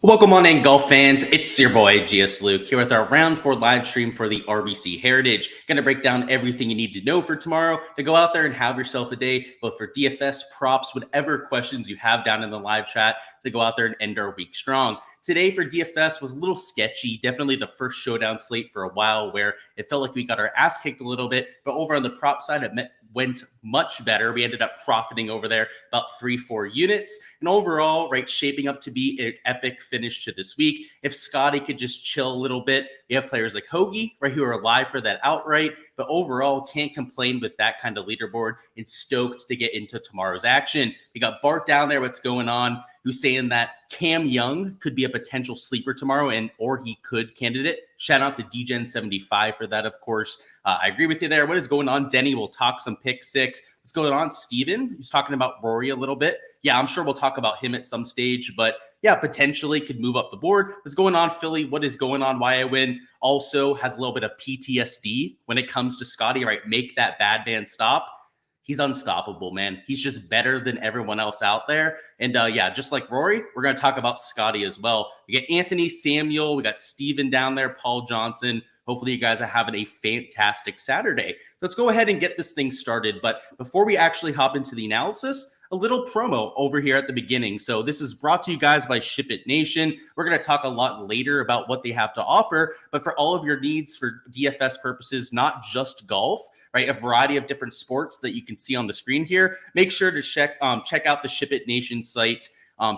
Welcome on in, golf fans. It's your boy Gsluke here with our round 4 live stream for the RBC Heritage. Gonna break down everything you need to know for tomorrow to go out there and have yourself a day, both for DFS, props, whatever questions you have down in the live chat to go out there and end our week strong. Today for DFS was a little sketchy. Definitely the first showdown slate for a while where it felt like we got our ass kicked a little bit, but over on the prop side, it went much better. We ended up profiting over there about 3-4 units, and overall, right, shaping up to be an epic finish to this week. If Scotty could just chill a little bit, you have players like Hoagie, right, who are alive for that outright, but overall can't complain with that kind of leaderboard and stoked to get into tomorrow's action. You got Bart down there, what's going on, who's saying that Cam Young could be a potential sleeper tomorrow, or he could candidate. Shout out to DGen75 for that, of course. I agree with you there. What is going on, Denny? We'll talk some pick six. What's going on, Steven? He's talking about Rory a little bit. Yeah, I'm sure we'll talk about him at some stage, but yeah, potentially could move up the board. What's going on, Philly? What is going on? Why I win also has a little bit of PTSD when it comes to Scotty, right? Make that bad man stop. He's unstoppable, man. He's just better than everyone else out there. And yeah, just like Rory, we're going to talk about Scotty as well. We got Anthony, Samuel, we got Steven down there, Paul Johnson. Hopefully you guys are having a fantastic Saturday. So let's go ahead and get this thing started. But before we actually hop into the analysis, a little promo over here at the beginning. So this is brought to you guys by Ship It Nation. We're going to talk a lot later about what they have to offer, but for all of your needs for DFS purposes, not just golf, right? A variety of different sports that you can see on the screen here. Make sure to check out the Ship It Nation site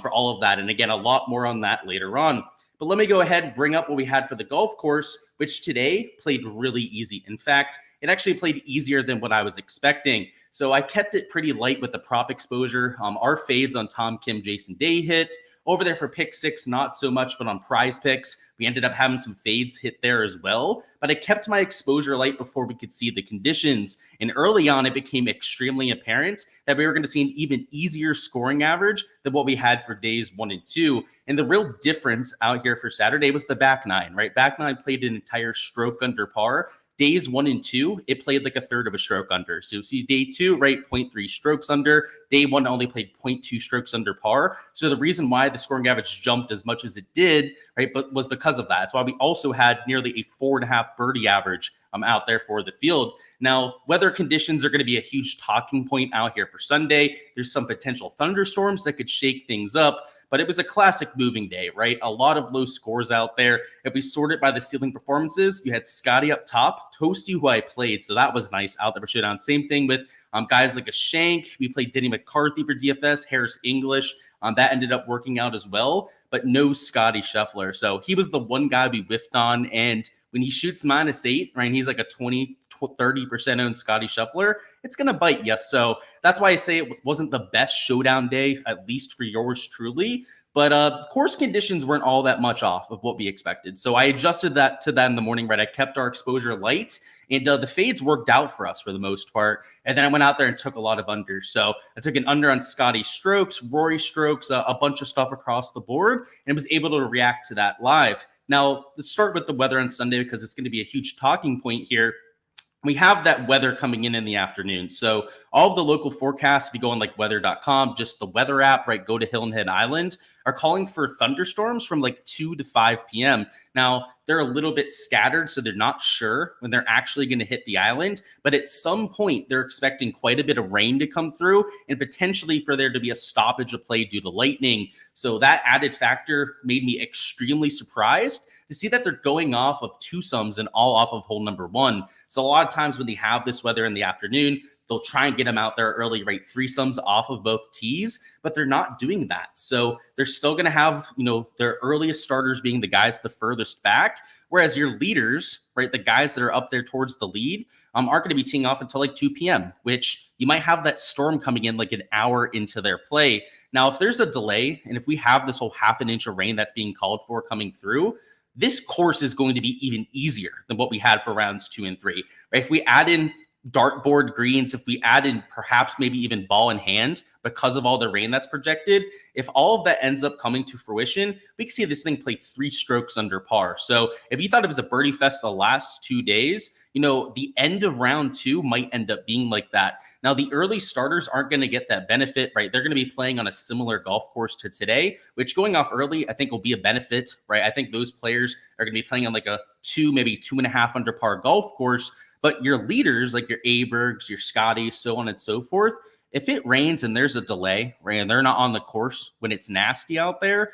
for all of that. And again, a lot more on that later on. But let me go ahead and bring up what we had for the golf course, which today played really easy. In fact, it actually played easier than what I was expecting. So I kept it pretty light with the prop exposure. Our fades on Tom Kim, Jason Day hit. Over there for pick six, not so much, but on prize picks, we ended up having some fades hit there as well. But I kept my exposure light before we could see the conditions. And early on, it became extremely apparent that we were going to see an even easier scoring average than what we had for days 1 and 2. And the real difference out here for Saturday was the back nine, right? Back nine played an entire stroke under par. Days 1 and 2, it played like a third of a stroke under. So see day 2, right, 0.3 strokes under. Day 1 only played 0.2 strokes under par. So the reason why the scoring average jumped as much as it did, right, but was because of that. That's why we also had nearly a 4.5 birdie average out there for the field. Now, weather conditions are going to be a huge talking point out here for Sunday. There's some potential thunderstorms that could shake things up, but it was a classic moving day, right? A lot of low scores out there. If we sort it by the ceiling performances, you had Scotty up top, Toasty, who I played, so that was nice out there for Showdown. Same thing with guys like a Shank. We played Denny McCarthy for DFS, Harris English. That ended up working out as well, but no Scotty Scheffler. So he was the one guy we whiffed on, and when he shoots -8, right, he's like a 30% owned Scotty Scheffler, it's going to bite you. So that's why I say it wasn't the best showdown day, at least for yours truly. But course conditions weren't all that much off of what we expected. So I adjusted that to that in the morning, right? I kept our exposure light, and the fades worked out for us for the most part. And then I went out there and took a lot of unders. So I took an under on Scotty strokes, Rory strokes, a bunch of stuff across the board, and was able to react to that live. Now, let's start with the weather on Sunday because it's going to be a huge talking point here. We have that weather coming in the afternoon. So all of the local forecasts, if you go on like weather.com, just the weather app, right, go to Hilton Head Island, are calling for thunderstorms from like 2 to 5 p.m. Now, they're a little bit scattered, so they're not sure when they're actually going to hit the island. But at some point, they're expecting quite a bit of rain to come through and potentially for there to be a stoppage of play due to lightning. So that added factor made me extremely surprised to see that they're going off of two sums and all off of hole number 1. So a lot of times when they have this weather in the afternoon, they'll try and get them out there early, right? 3 sums off of both tees, but they're not doing that. So they're still going to have, their earliest starters being the guys the furthest back, whereas your leaders, right, the guys that are up there towards the lead, aren't going to be teeing off until like 2 p.m., which you might have that storm coming in like an hour into their play. Now, if there's a delay, and if we have this whole half an inch of rain that's being called for coming through, this course is going to be even easier than what we had for rounds 2 and 3. Right? If we add in dartboard greens, if we add in perhaps maybe even ball in hand because of all the rain that's projected, if all of that ends up coming to fruition, we can see this thing play 3 strokes under par. So if you thought it was a birdie fest the last 2 days, the end of round 2 might end up being like that. Now, the early starters aren't going to get that benefit, right? They're going to be playing on a similar golf course to today, which going off early, I think will be a benefit, right? I think those players are going to be playing on like a 2, maybe 2.5 under par golf course. But your leaders, like your Abergs, your Scotties, so on and so forth, if it rains and there's a delay, right, and they're not on the course when it's nasty out there,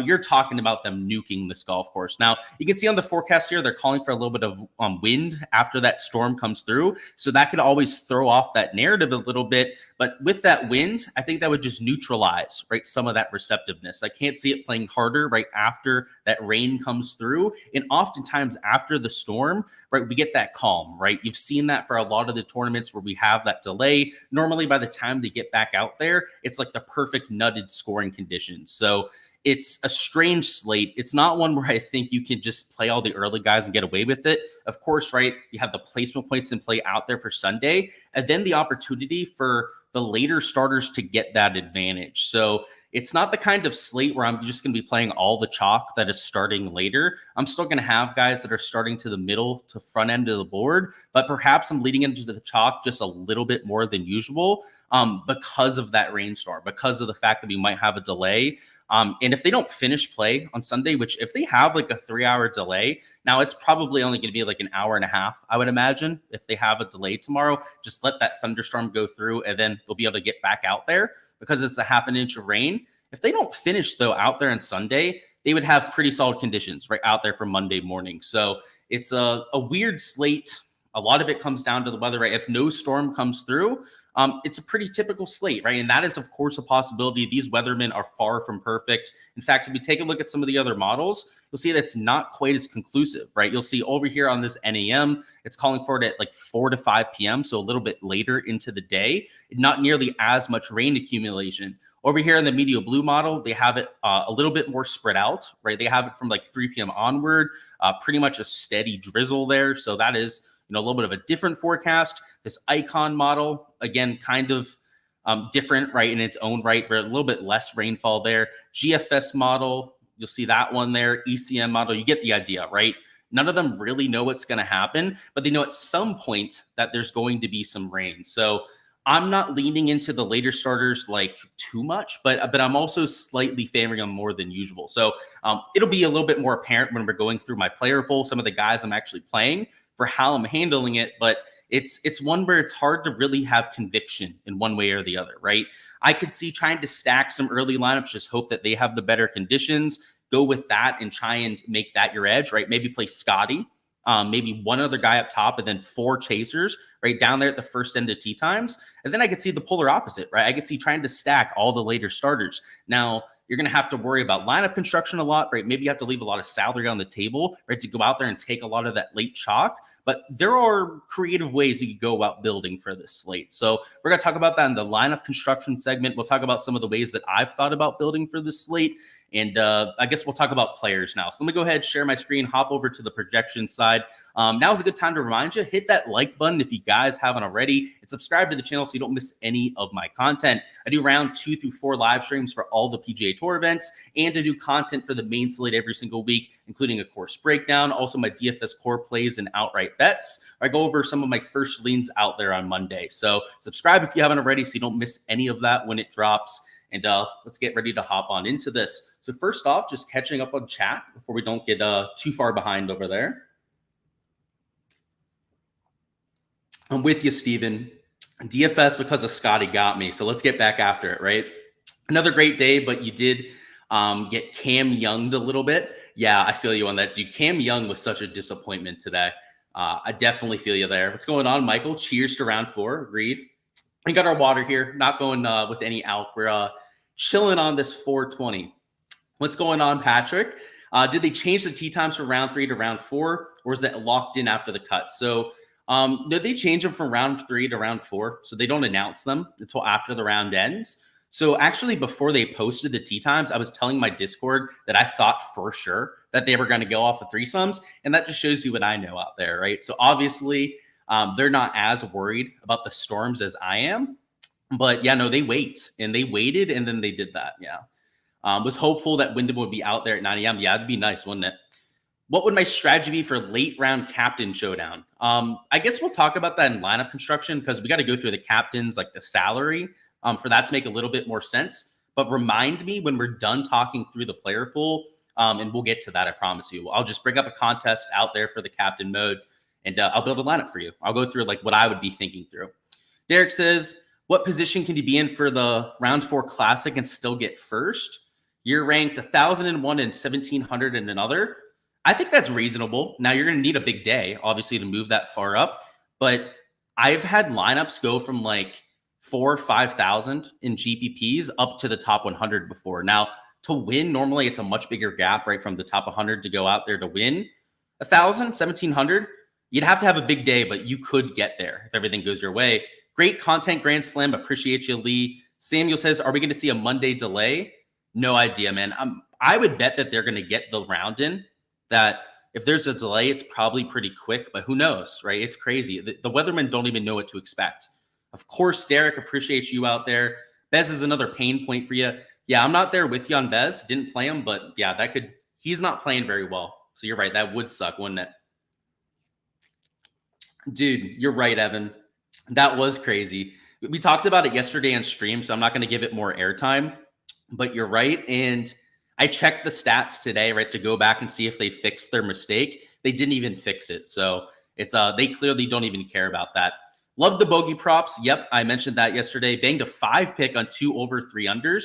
you're talking about them nuking this golf course. Now, you can see on the forecast here, they're calling for a little bit of wind after that storm comes through. So that could always throw off that narrative a little bit. But with that wind, I think that would just neutralize, right, some of that receptiveness. I can't see it playing harder right after that rain comes through. And oftentimes after the storm, right, we get that calm, right? You've seen that for a lot of the tournaments where we have that delay. Normally, by the time they get back out there, it's like the perfect nutted scoring conditions. So it's a strange slate. It's not one where I think you can just play all the early guys and get away with it. Of course, right, you have the placement points in play out there for Sunday, and then the opportunity for the later starters to get that advantage. So it's not the kind of slate where I'm just going to be playing all the chalk that is starting later. I'm still going to have guys that are starting to the middle to front end of the board, but perhaps I'm leading into the chalk just a little bit more than usual because of that rainstorm, because of the fact that we might have a delay. And if they don't finish play on Sunday, which if they have like a 3-hour delay, now it's probably only going to be like an hour and a half, I would imagine. If they have a delay tomorrow, just let that thunderstorm go through and then they'll be able to get back out there because it's a half an inch of rain. If they don't finish though out there on Sunday, they would have pretty solid conditions right out there for Monday morning. So it's a weird slate. A lot of it comes down to the weather, right? If no storm comes through, it's a pretty typical slate, right? And that is, of course, a possibility. These weathermen are far from perfect. In fact, if you take a look at some of the other models, you'll see that's not quite as conclusive, right? You'll see over here on this NAM, it's calling for it at like 4 to 5 p.m., so a little bit later into the day, not nearly as much rain accumulation. Over here in the Medio Blue model, they have it a little bit more spread out, right? They have it from like 3 p.m. onward, pretty much a steady drizzle there. So that is a little bit of a different forecast. This Icon model, again, kind of different, right, in its own right, but a little bit less rainfall there. GFS model, you'll see that one there. ECM model, you get the idea, right? None of them really know what's going to happen, but they know at some point that there's going to be some rain. So I'm not leaning into the later starters like too much, but I'm also slightly favoring them more than usual. So it'll be a little bit more apparent when we're going through my player pool, some of the guys I'm actually playing for how I'm handling it. But it's one where it's hard to really have conviction in one way or the other, right? I could see trying to stack some early lineups, just hope that they have the better conditions, go with that and try and make that your edge, right? Maybe play Scotty, maybe one other guy up top and then 4 chasers right down there at the first end of tee times. And then I could see the polar opposite, right? I could see trying to stack all the later starters. Now, you're going to have to worry about lineup construction a lot, right? Maybe you have to leave a lot of salary on the table, right, to go out there and take a lot of that late chalk. But there are creative ways you could go about building for this slate. So we're going to talk about that in the lineup construction segment. We'll talk about some of the ways that I've thought about building for this slate. And I guess we'll talk about players now. So let me go ahead, share my screen, hop over to the projection side. Now is a good time to remind you, hit that like button if you guys haven't already, and subscribe to the channel so you don't miss any of my content. I do round 2 through 4 live streams for all the PGA Tour events, and I do content for the main slate every single week, including a course breakdown, also my DFS core plays and outright bets. I go over some of my first leans out there on Monday. So subscribe if you haven't already so you don't miss any of that when it drops. And let's get ready to hop on into this. So first off, just catching up on chat before we don't get too far behind over there. I'm with you, Steven. DFS because of Scotty got me. So let's get back after it, right? Another great day, but you did get Cam Young'd a little bit. Yeah, I feel you on that, dude. Cam Young was such a disappointment today. I definitely feel you there. What's going on, Michael? Cheers to round 4. Agreed. We got our water here. Not going with any alk. We're chilling on this 420. What's going on, Patrick? Did they change the tee times from round 3 to round 4, or is that locked in after the cut? So no, they change them from round 3 to round 4. So they don't announce them until after the round ends. So actually, before they posted the tee times, I was telling my Discord that I thought for sure that they were going to go off of threesomes. And that just shows you what I know out there, right? So obviously, They're not as worried about the storms as I am. But yeah, no, they wait. And they waited, and then they did that. Yeah. Was hopeful that Wyndham would be out there at 9 a.m. Yeah, it'd be nice, wouldn't it? What would my strategy be for late round captain showdown? I guess we'll talk about that in lineup construction because we got to go through the captains, like the salary, for that to make a little bit more sense. But remind me when we're done talking through the player pool, and we'll get to that, I promise you. I'll just bring up a contest out there for the captain mode, and I'll build a lineup for you. I'll go through like what I would be thinking through. Derek says, what position can you be in for the round 4 classic and still get first? You're ranked 1,001 and 1,700 and another. I think that's reasonable. Now, you're going to need a big day, obviously, to move that far up. But I've had lineups go from like 4,000 or 5,000 in GPPs up to the top 100 before. Now, to win, normally it's a much bigger gap, right, from the top 100 to go out there to win. 1,000, 1,700, you'd have to have a big day, but you could get there if everything goes your way. Great content, Grand Slam. Appreciate you, Lee. Samuel says, are we going to see a Monday delay? No idea, man. I would bet that they're going to get the round in. That if there's a delay, it's probably pretty quick, but who knows, right? It's crazy. The weathermen don't even know what to expect. Of course, Derek, appreciates you out there. Bez is another pain point for you. Yeah, I'm not there with you on Bez. Didn't play him, but yeah, he's not playing very well. So you're right. That would suck, wouldn't it? Dude, you're right, Evan. That was crazy. We talked about it yesterday on stream, so I'm not going to give it more airtime, but you're right. And I checked the stats today, right, to go back and see if they fixed their mistake. They didn't even fix it. So it's they clearly don't even care about that. Love the bogey props. Yep, I mentioned that yesterday. Banged a 5 pick on 2 over 3 unders.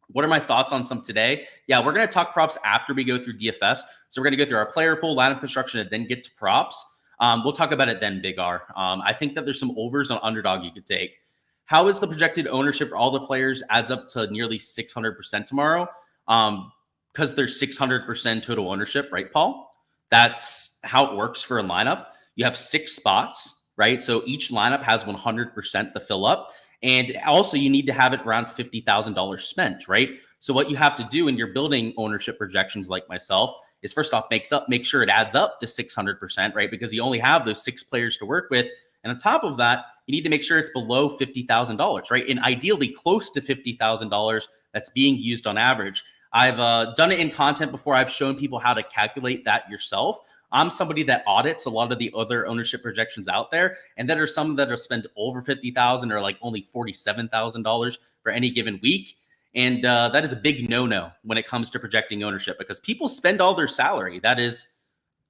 What are my thoughts on some today? Yeah, we're going to talk props after we go through DFS. So we're going to go through our player pool, lineup construction, and then get to props. We'll talk about it then, Big R. I think that there's some overs on Underdog you could take. How is the projected ownership for all the players adds up to nearly 600% tomorrow? Because there's 600% total ownership, right, Paul? That's how it works for a lineup. You have 6 spots, right? So each lineup has 100% to fill up. And also you need to have it around $50,000 spent, right? So what you have to do when you're building ownership projections like myself is first off, make sure it adds up to 600%, right? Because you only have those 6 players to work with. And on top of that, you need to make sure it's below $50,000, right? And ideally close to $50,000 that's being used on average. I've done it in content before. I've shown people how to calculate that yourself. I'm somebody that audits a lot of the other ownership projections out there, and there are some that are spent over $50,000 or like only $47,000 for any given week. And that is a big no-no when it comes to projecting ownership because people spend all their salary. That is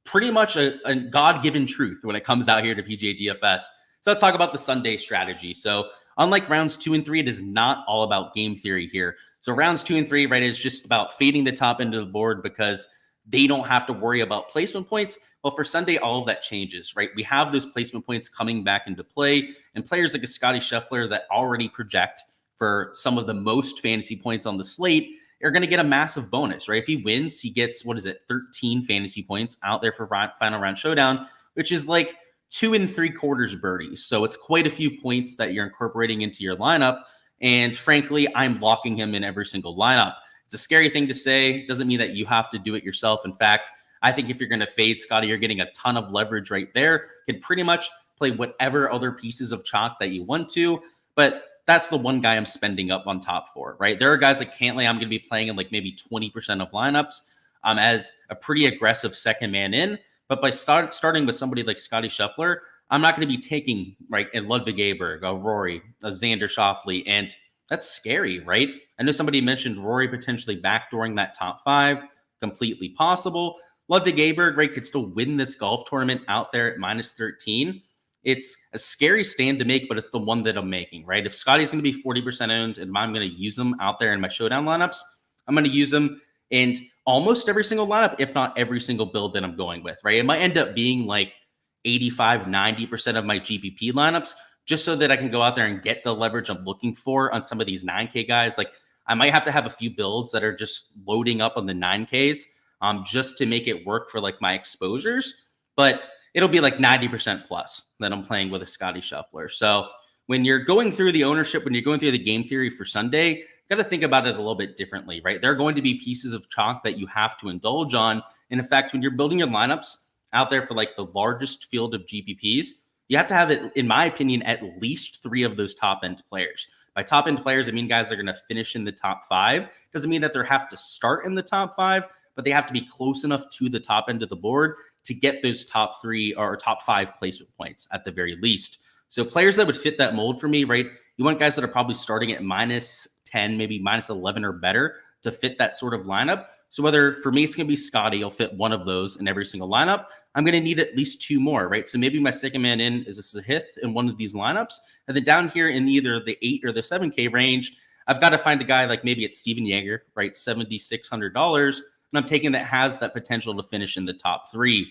pretty much a God-given truth when it comes out here to PGA DFS. So let's talk about the Sunday strategy. So unlike rounds 2 and 3, it is not all about game theory here. So rounds 2 and 3, right, is just about fading the top end of the board because they don't have to worry about placement points. Well, for Sunday, all of that changes, right? We have those placement points coming back into play, and players like a Scotty Scheffler that already project for some of the most fantasy points on the slate are going to get a massive bonus, right? If he wins, he gets, 13 fantasy points out there for final round showdown, which is like 2 3/4 birdies. So it's quite a few points that you're incorporating into your lineup. And frankly, I'm locking him in every single lineup. It's a scary thing to say. It doesn't mean that you have to do it yourself. In fact, I think if you're going to fade Scotty, you're getting a ton of leverage right there. You can pretty much play whatever other pieces of chalk that you want to. But that's the one guy I'm spending up on top for, right? There are guys like Cantlay I'm going to be playing in like maybe 20% of lineups as a pretty aggressive second man in. But by starting with somebody like Scotty Scheffler, I'm not going to be taking, right, a Ludwig Aberg, a Rory, a Xander Schauffele, and that's scary, right? I know somebody mentioned Rory potentially backdooring that top 5, completely possible. Ludwig Aberg, right, could still win this golf tournament out there at -13. It's a scary stand to make, but it's the one that I'm making, right? If Scotty's going to be 40% owned and I'm going to use him out there in my showdown lineups, I'm going to use him in almost every single lineup, if not every single build that I'm going with, right? It might end up being like 85, 90% of my GPP lineups, just so that I can go out there and get the leverage I'm looking for on some of these 9K guys. Like I might have to have a few builds that are just loading up on the 9Ks just to make it work for like my exposures. But it'll be like 90% plus that I'm playing with a Scotty Scheffler. So when you're going through the ownership, when you're going through the game theory for Sunday, you got to think about it a little bit differently, right? There are going to be pieces of chalk that you have to indulge on. And in fact, when you're building your lineups out there for like the largest field of GPPs, you have to have it, in my opinion, at least 3 of those top end players. By top end players, I mean guys that are going to finish in the top 5. Doesn't mean that they have to start in the top 5, but they have to be close enough to the top end of the board to get those top 3 or top 5 placement points at the very least. So players that would fit that mold for me, right? You want guys that are probably starting at -10, maybe -11 or better to fit that sort of lineup. So whether for me, it's going to be Scotty, I'll fit one of those in every single lineup. I'm going to need at least 2 more, right? So maybe my second man in is a Sahith in one of these lineups. And then down here in either the 8 or the 7K range, I've got to find a guy like maybe it's Steven Yeager, right? $7,600. And I'm taking that has that potential to finish in the top 3.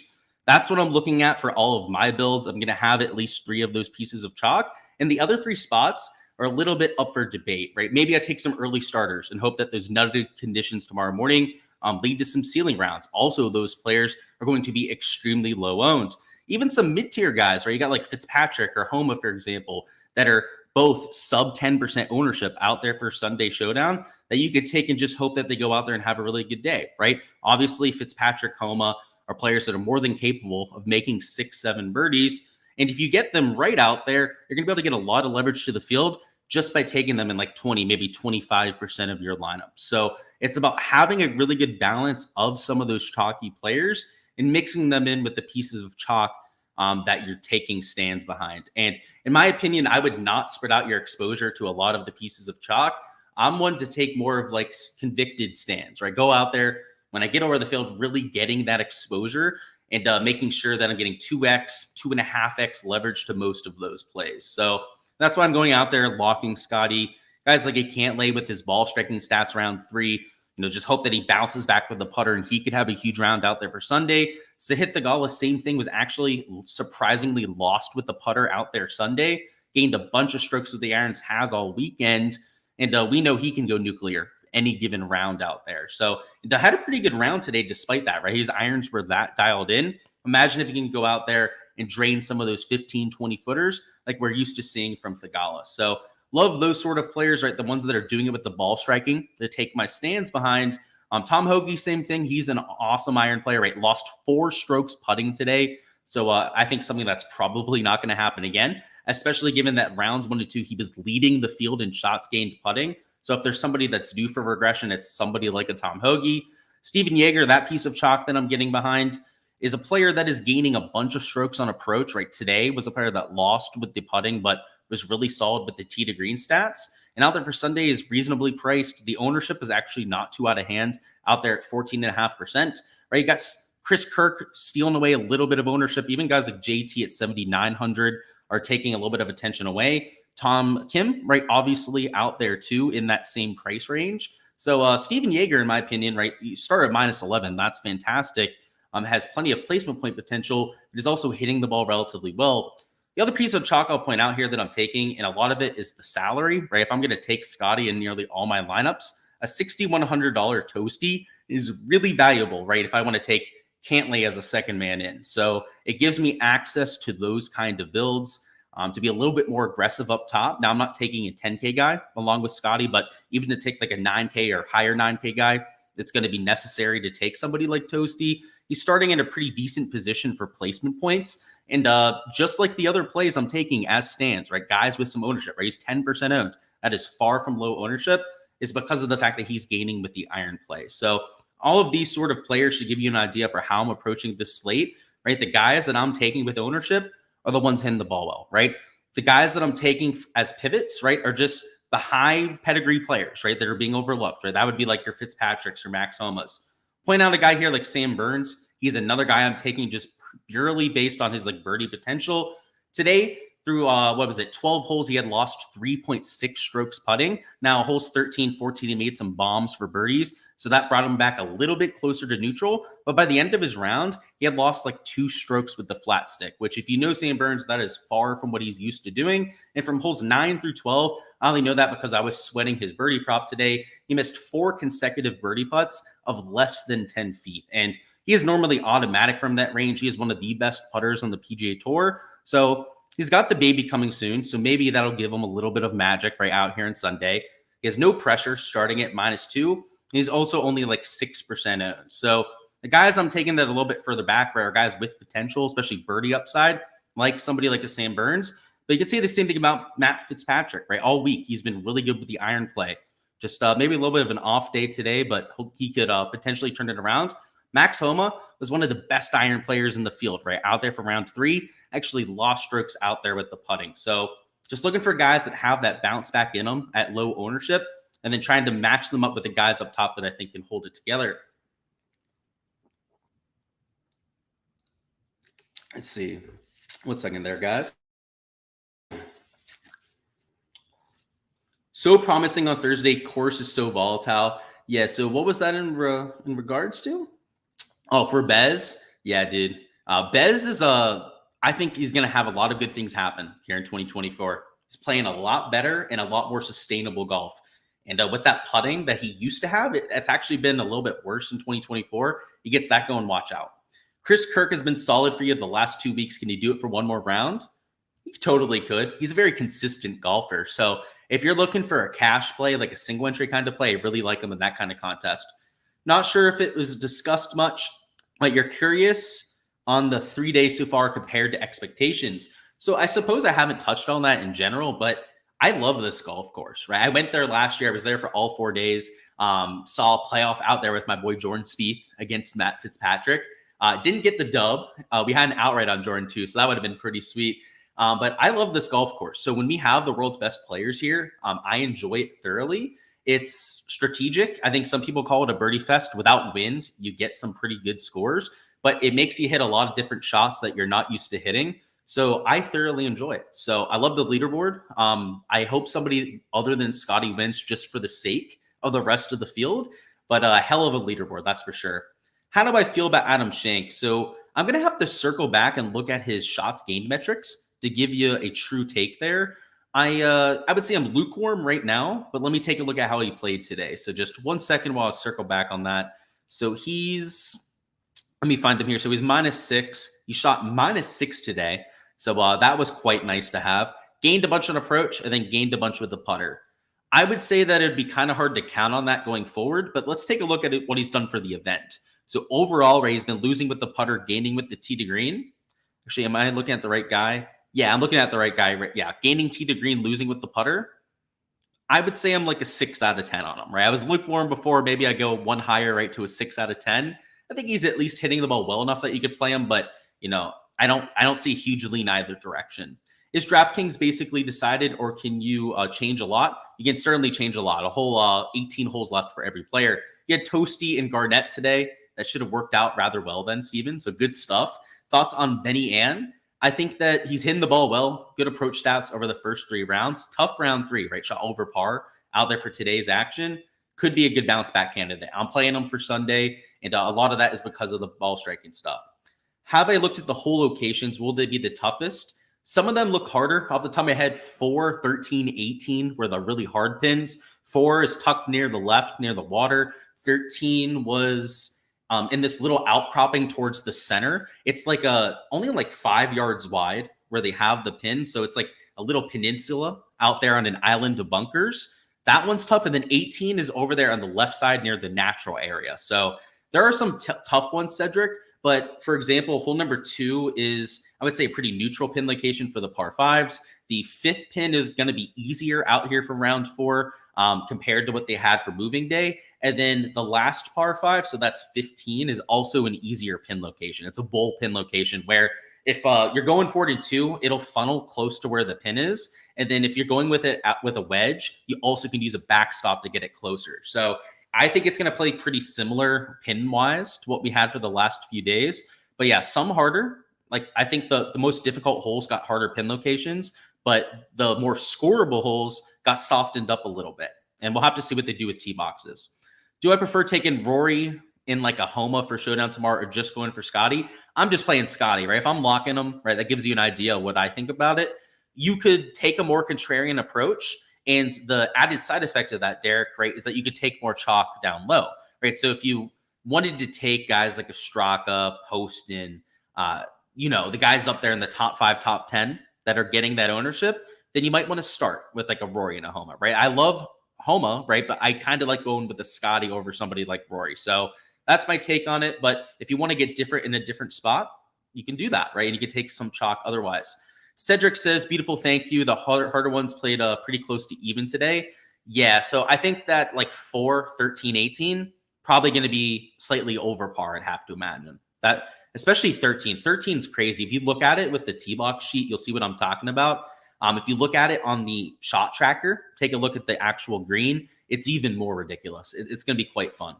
That's what I'm looking at for all of my builds. I'm going to have at least 3 of those pieces of chalk. And the other 3 spots are a little bit up for debate, right? Maybe I take some early starters and hope that those nutted conditions tomorrow morning lead to some ceiling rounds. Also, those players are going to be extremely low owned. Even some mid-tier guys, right? You got like Fitzpatrick or Homa, for example, that are both sub 10% ownership out there for Sunday Showdown that you could take and just hope that they go out there and have a really good day, right? Obviously, Fitzpatrick, Homa are players that are more than capable of making 6-7 birdies. And if you get them right out there, you're going to be able to get a lot of leverage to the field just by taking them in like 20, maybe 25% of your lineup. So it's about having a really good balance of some of those chalky players and mixing them in with the pieces of chalk that you're taking stands behind. And in my opinion, I would not spread out your exposure to a lot of the pieces of chalk. I'm one to take more of like convicted stands, right? Go out there when I get over the field, really getting that exposure and making sure that I'm getting 2x, 2.5x leverage to most of those plays. So that's why I'm going out there, locking Scotty. Guys like a Cantlay with his ball striking stats round 3. Just hope that he bounces back with the putter and he could have a huge round out there for Sunday. Sahith Theegala, same thing, was actually surprisingly lost with the putter out there Sunday. Gained a bunch of strokes with the irons, has all weekend. And we know he can go nuclear any given round out there. So he had a pretty good round today despite that, right? His irons were that dialed in. Imagine if he can go out there and drain some of those 15, 20 footers like we're used to seeing from Theegala. So love those sort of players, right? The ones that are doing it with the ball striking to take my stands behind. Tom Hoge, same thing. He's an awesome iron player, right? Lost 4 strokes putting today. So I think something that's probably not going to happen again, especially given that rounds 1 to 2, he was leading the field in shots gained putting. So if there's somebody that's due for regression, it's somebody like a Tom Hoge. Steven Yeager, that piece of chalk that I'm getting behind, is a player that is gaining a bunch of strokes on approach, right? Today was a player that lost with the putting, but was really solid with the tee to green stats. And out there for Sunday is reasonably priced. The ownership is actually not too out of hand out there at 14.5%, right? You got Chris Kirk stealing away a little bit of ownership. Even guys like JT at 7,900 are taking a little bit of attention away. Tom Kim, right? Obviously out there too in that same price range. So Steven Yeager, in my opinion, right? You start at -11. That's fantastic. Has plenty of placement point potential, but is also hitting the ball relatively well. The other piece of chalk I'll point out here that I'm taking, and a lot of it is the salary, right? If I'm going to take Scotty in nearly all my lineups, a $6,100 toasty is really valuable, right? If I want to take Cantlay as a second man in. So it gives me access to those kind of builds to be a little bit more aggressive up top. Now, I'm not taking a 10K guy along with Scotty, but even to take like a 9K or higher 9K guy, it's going to be necessary to take somebody like Toasty. He's starting in a pretty decent position for placement points. And just like the other plays I'm taking as stands, right? Guys with some ownership, right? He's 10% owned. That is far from low ownership. Is because of the fact that he's gaining with the iron play. So all of these sort of players should give you an idea for how I'm approaching this slate, right? The guys that I'm taking with ownership are the ones hitting the ball well, right? The guys that I'm taking as pivots, right, are just the high pedigree players, right, that are being overlooked, right? That would be like your Fitzpatricks or Max Homas. Point out a guy here like Sam Burns. He's another guy I'm taking just purely based on his like birdie potential. Today, through 12 holes, he had lost 3.6 strokes putting. Now, holes 13, 14, he made some bombs for birdies. So that brought him back a little bit closer to neutral. But by the end of his round, he had lost like 2 strokes with the flat stick, which if you know Sam Burns, that is far from what he's used to doing. And from holes 9 through 12, I only know that because I was sweating his birdie prop today. He missed 4 consecutive birdie putts of less than 10 feet. And he is normally automatic from that range. He is one of the best putters on the PGA Tour. So he's got the baby coming soon. So maybe that'll give him a little bit of magic right out here on Sunday. He has no pressure starting at -2. He's also only like 6% owned. So the guys I'm taking that a little bit further back are guys with potential, especially birdie upside. like somebody like a Sam Burns. But you can say the same thing about Matt Fitzpatrick, right? All week, he's been really good with the iron play. Just maybe a little bit of an off day today, but he could potentially turn it around. Max Homa was one of the best iron players in the field, right? Out there for round 3, actually lost strokes out there with the putting. So just looking for guys that have that bounce back in them at low ownership, and then trying to match them up with the guys up top that I think can hold it together. Let's see. 1 second there, guys. So promising on Thursday. Course is so volatile. Yeah, so what was that in regards to? Oh, for Bez? Yeah, dude. Bez is I think he's going to have a lot of good things happen here in 2024. He's playing a lot better and a lot more sustainable golf. And with that putting that he used to have, it's actually been a little bit worse in 2024. He gets that going, watch out. Chris Kirk has been solid for you the last 2 weeks. Can he do it for one more round? He totally could. He's a very consistent golfer. So if you're looking for a cash play, like a single entry kind of play, I really like him in that kind of contest. Not sure if it was discussed much, but you're curious on the 3 days so far compared to expectations. So I suppose I haven't touched on that in general, but I love this golf course, right? I went there last year. I was there for all 4 days. Saw a playoff out there with my boy Jordan Spieth against Matt Fitzpatrick. Didn't get the dub. We had an outright on Jordan too, so that would have been pretty sweet. But I love this golf course. So when we have the world's best players here, I enjoy it thoroughly. It's strategic. I think some people call it a birdie fest. Without wind, you get some pretty good scores, but it makes you hit a lot of different shots that you're not used to hitting. So I thoroughly enjoy it. So I love the leaderboard. I hope somebody other than Scotty wins just for the sake of the rest of the field, but a hell of a leaderboard, that's for sure. How do I feel about Adam Schenk? So I'm going to have to circle back and look at his shots gained metrics to give you a true take there. I would say I'm lukewarm right now, but let me take a look at how he played today. So just 1 second while I circle back on that. So let me find him here. So he's -6. He shot -6 today. So that was quite nice to have. Gained a bunch on approach and then gained a bunch with the putter. I would say that it'd be kind of hard to count on that going forward, but let's take a look at what he's done for the event. So overall, right, he's been losing with the putter, gaining with the tee to green. Actually, am I looking at the right guy? Yeah, I'm looking at the right guy. Yeah, gaining tee to green, losing with the putter. I would say I'm like a 6 out of 10 on him, right? I was lukewarm before. Maybe I go one higher, right, to a 6 out of 10. I think he's at least hitting the ball well enough that you could play him, but I don't see a huge lean either direction. Is Draftkings basically decided, or can you change a lot? You can certainly change a lot. A whole 18 holes left for every player. You had Toasty and Garnett today. That should have worked out rather well then, Steven. So good stuff. Thoughts on Benny Ann? I think that he's hitting the ball well. Good approach stats over the first 3 rounds. Tough round 3, right? Shot over par out there for today's action. Could be a good bounce back candidate. I'm playing him for Sunday, and a lot of that is because of the ball striking stuff. Have I looked at the hole locations? Will they be the toughest? Some of them look harder. Off the top of my head, 4, 13, 18 were the really hard pins. 4 is tucked near the left, near the water. 13 was in this little outcropping towards the center. It's like only like 5 yards wide where they have the pin. So it's like a little peninsula out there on an island of bunkers. That one's tough. And then 18 is over there on the left side near the natural area. So there are some tough ones, Cedric. But for example, hole number 2 is, I would say, a pretty neutral pin location for the par 5s. The 5th pin is going to be easier out here from round 4 compared to what they had for moving day. And then the last par 5, so that's 15, is also an easier pin location. It's a bowl pin location where if you're going forward in 2, it'll funnel close to where the pin is. And then if you're going with it with a wedge, you also can use a backstop to get it closer. So I think it's going to play pretty similar pin-wise to what we had for the last few days. But yeah, some harder. Like I think the most difficult holes got harder pin locations, but the more scoreable holes got softened up a little bit. And we'll have to see what they do with tee boxes. Do I prefer taking Rory in like a Homa for Showdown tomorrow or just going for Scotty? I'm just playing Scotty, right? If I'm locking him, right, that gives you an idea of what I think about it. You could take a more contrarian approach. And the added side effect of that, Derek, right, is that you could take more chalk down low, right? So if you wanted to take guys like a Straka, Poston, the guys up there in the top 5, top 10 that are getting that ownership, then you might want to start with like a Rory and a Homa, right? I love Homa, right? But I kind of like going with a Scotty over somebody like Rory. So that's my take on it. But if you want to get different in a different spot, you can do that, right? And you can take some chalk otherwise. Cedric says, beautiful, thank you. The harder ones played pretty close to even today. Yeah, so I think that like 4, 13, 18, probably going to be slightly over par, I'd have to imagine. That, especially 13. 13 is crazy. If you look at it with the T-box sheet, you'll see what I'm talking about. If you look at it on the shot tracker, take a look at the actual green, it's even more ridiculous. It's going to be quite fun.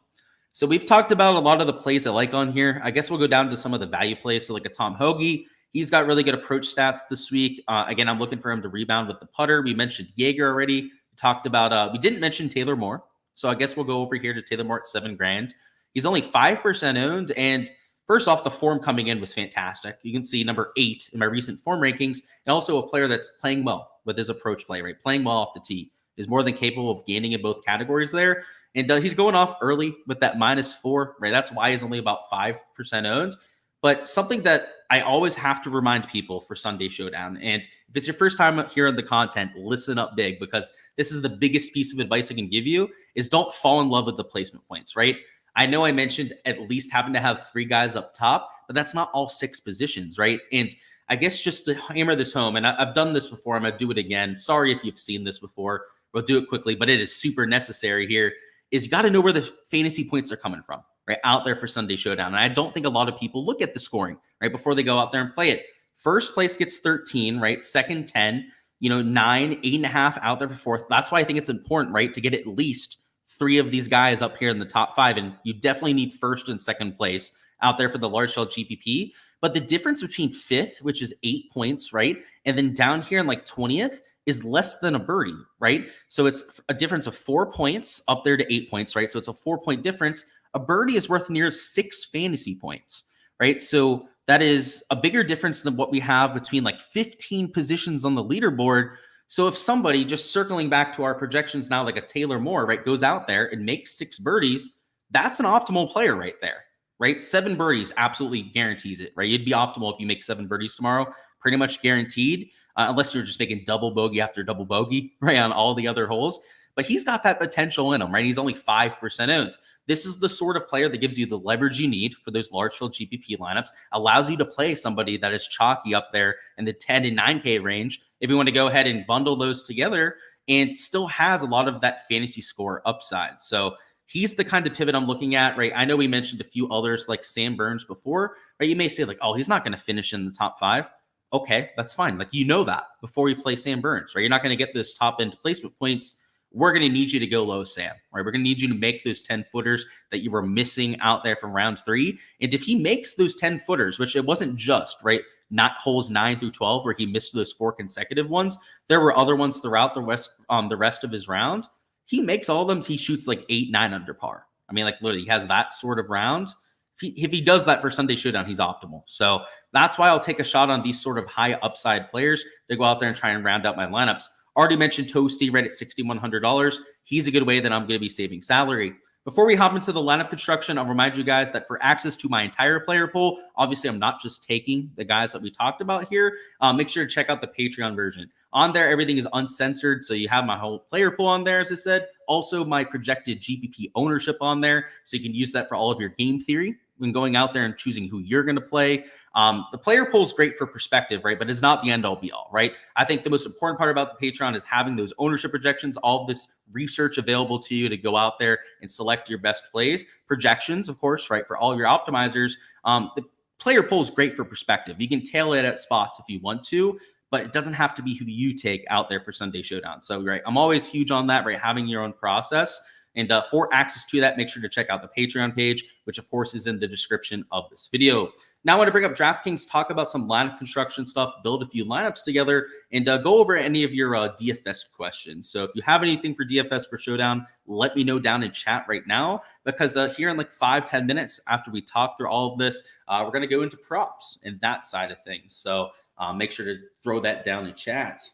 So we've talked about a lot of the plays I like on here. I guess we'll go down to some of the value plays. So like a Tom Hoagie, he's got really good approach stats this week. Again, I'm looking for him to rebound with the putter. We mentioned Jaeger already. We talked about, we didn't mention Taylor Moore. So I guess we'll go over here to Taylor Moore at $7,000. He's only 5% owned. And first off, the form coming in was fantastic. You can see number 8 in my recent form rankings, and also a player that's playing well with his approach play, right? Playing well off the tee is more than capable of gaining in both categories there. And he's going off early with that -4, right? That's why he's only about 5% owned. But something that I always have to remind people for Sunday Showdown, and if it's your first time hearing the content, listen up big, because this is the biggest piece of advice I can give you, is don't fall in love with the placement points, right? I know I mentioned at least having to have 3 guys up top, but that's not all 6 positions, right? And I guess just to hammer this home, and I've done this before, I'm going to do it again. Sorry if you've seen this before. We'll do it quickly, but it is super necessary here, is you got to know where the fantasy points are coming from, right? Out there for Sunday Showdown. And I don't think a lot of people look at the scoring, right, before they go out there and play it. First place gets 13, right? Second, 10, 9, 8.5 out there for fourth. That's why I think it's important, right, to get at least 3 of these guys up here in the top 5. And you definitely need first and second place out there for the large field GPP. But the difference between 5th, which is 8 points, right, and then down here in like 20th, is less than a birdie, right? So it's a difference of 4 points up there to 8 points, right? So it's a 4-point difference. A birdie is worth near 6 fantasy points, right? So that is a bigger difference than what we have between like 15 positions on the leaderboard. So if somebody, just circling back to our projections now, like a Taylor Moore, right, goes out there and makes 6 birdies, that's an optimal player right there, right? 7 birdies absolutely guarantees it, right? You'd be optimal if you make 7 birdies tomorrow, pretty much guaranteed. Unless you're just making double bogey after double bogey, right, on all the other holes. But he's got that potential in him, right? He's only 5% owned. This is the sort of player that gives you the leverage you need for those large field GPP lineups, allows you to play somebody that is chalky up there in the 10 and 9K range if you want to go ahead and bundle those together, and still has a lot of that fantasy score upside. So he's the kind of pivot I'm looking at, right? I know we mentioned a few others like Sam Burns before, right? You may say like, oh, he's not going to finish in the top 5. Okay, that's fine. Like, that before you play Sam Burns, right? You're not going to get this top end placement points. We're going to need you to go low, Sam, right? We're going to need you to make those 10 footers that you were missing out there from round 3. And if he makes those 10 footers, which it wasn't just, right, not holes 9 through 12 where he missed those 4 consecutive ones, there were other ones throughout the rest of his round. He makes all of them. He shoots like 8, 9 under par. I mean, like literally he has that sort of round. If he does that for Sunday Showdown, he's optimal. So that's why I'll take a shot on these sort of high upside players to go out there and try and round out my lineups. Already mentioned Toasty right at $6,100. He's a good way that I'm going to be saving salary. Before we hop into the lineup construction, I'll remind you guys that for access to my entire player pool, obviously I'm not just taking the guys that we talked about here. Make sure to check out the Patreon version. On there, everything is uncensored, so you have my whole player pool on there, as I said. Also, my projected GPP ownership on there, so you can use that for all of your game theory when going out there and choosing who you're going to play. The player pool is great for perspective, right? But it's not the end all be all, right? I think the most important part about the Patreon is having those ownership projections, all of this research available to you to go out there and select your best plays. Projections, of course, right? For all your optimizers. The player pool is great for perspective. You can tailor it at spots if you want to, but it doesn't have to be who you take out there for Sunday Showdown. So, right, I'm always huge on that, right? Having your own process. And for access to that, make sure to check out the Patreon page, which of course is in the description of this video. Now I want to bring up Draftkings, talk about some lineup construction stuff, build a few lineups together, and go over any of your DFS questions. So if you have anything for DFS for Showdown, let me know down in chat right now, because here in like 5-10 minutes after we talk through all of this, we're going to go into props and that side of things. So make sure to throw that down in chat.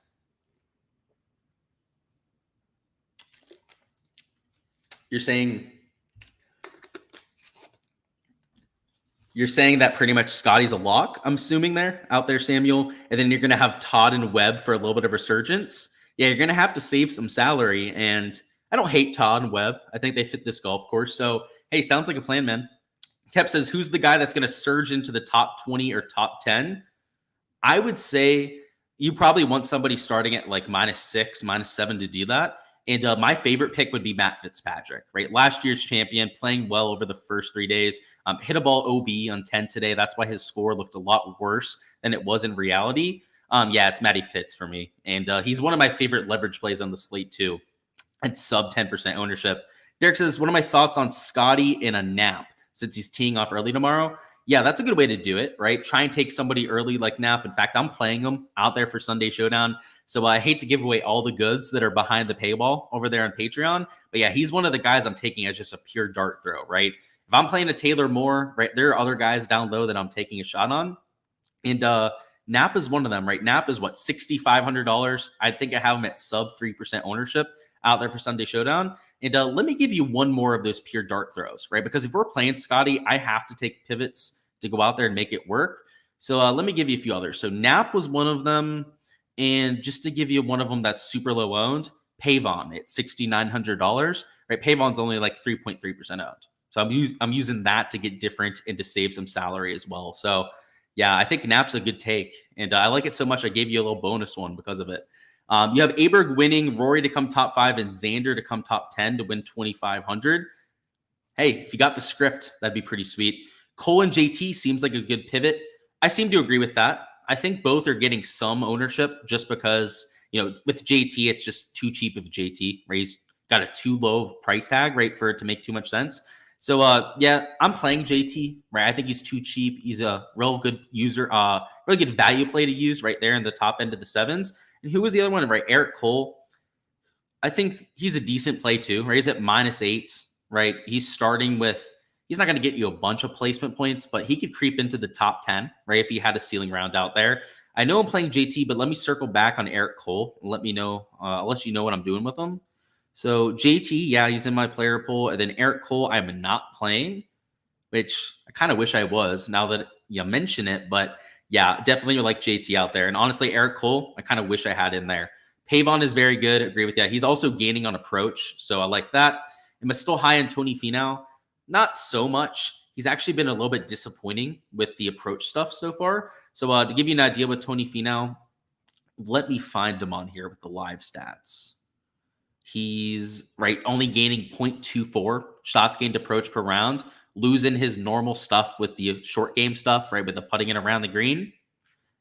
You're saying that pretty much Scotty's a lock, I'm assuming out there, Samuel, and then you're going to have Todd and Webb for a little bit of resurgence. Yeah, you're going to have to save some salary, and I don't hate Todd and Webb. I think they fit this golf course. So, hey, sounds like a plan, man. Kep says, who's the guy that's going to surge into the top 20 or top 10? I would say you probably want somebody starting at like -6, -7 to do that. And my favorite pick would be Matt Fitzpatrick, right? Last year's champion, playing well over the first 3 days. Hit a ball OB on 10 today. That's why his score looked a lot worse than it was in reality. Yeah, it's Matty Fitz for me. And he's one of my favorite leverage plays on the slate too. And sub 10% ownership. Derek says, what are my thoughts on Scotty in a nap since he's teeing off early tomorrow? Yeah, that's a good way to do it, right? Try and take somebody early like Nap. In fact, I'm playing him out there for Sunday Showdown. So I hate to give away all the goods that are behind the paywall over there on Patreon. But yeah, he's one of the guys I'm taking as just a pure dart throw, right? If I'm playing a Taylor Moore, right, there are other guys down low that I'm taking a shot on. And Nap is one of them, right? Nap is what, $6,500? I think I have him at sub 3% ownership out there for Sunday Showdown. And let me give you one more of those pure dart throws, right? Because if we're playing Scotty, I have to take pivots to go out there and make it work. So let me give you a few others. So Nap was one of them. And just to give you one of them that's super low owned, Pavon at $6,900, right? Pavon's only like 3.3% owned. So I'm using that to get different and to save some salary as well. So yeah, I think Nap's a good take. And I like it so much, I gave you a little bonus one because of it. You have Aberg winning, Rory to come top 5, and Xander to come top 10 to win 2,500. Hey, if you got the script, that'd be pretty sweet. Cole and JT seems like a good pivot. I seem to agree with that. I think both are getting some ownership just because, with JT, it's just too cheap of JT, right? He's got a too low price tag, right, for it to make too much sense. So, yeah, I'm playing JT, right? I think he's too cheap. He's a real good user, really good value play to use right there in the top end of the sevens. And who was the other one, right? Eric Cole. I think he's a decent play too, right? He's at -8, right? He's starting with, he's not going to get you a bunch of placement points, but he could creep into the top 10, right? If he had a ceiling round out there. I know I'm playing JT, but let me circle back on Eric Cole and let me know, I'll let you know what I'm doing with him. So JT, yeah, he's in my player pool. And then Eric Cole, I'm not playing, which I kind of wish I was now that you mention it. But yeah, definitely like JT out there. And honestly, Eric Cole, I kind of wish I had in there. Pavon is very good. Agree with that. He's also gaining on approach. So I like that. Am I still high on Tony Finau? Not so much. He's actually been a little bit disappointing with the approach stuff so far. So to give you an idea with Tony Finau, let me find him on here with the live stats. He's only gaining 0.24 shots gained approach per round, losing his normal stuff with the short game stuff, right, with the putting it around the green.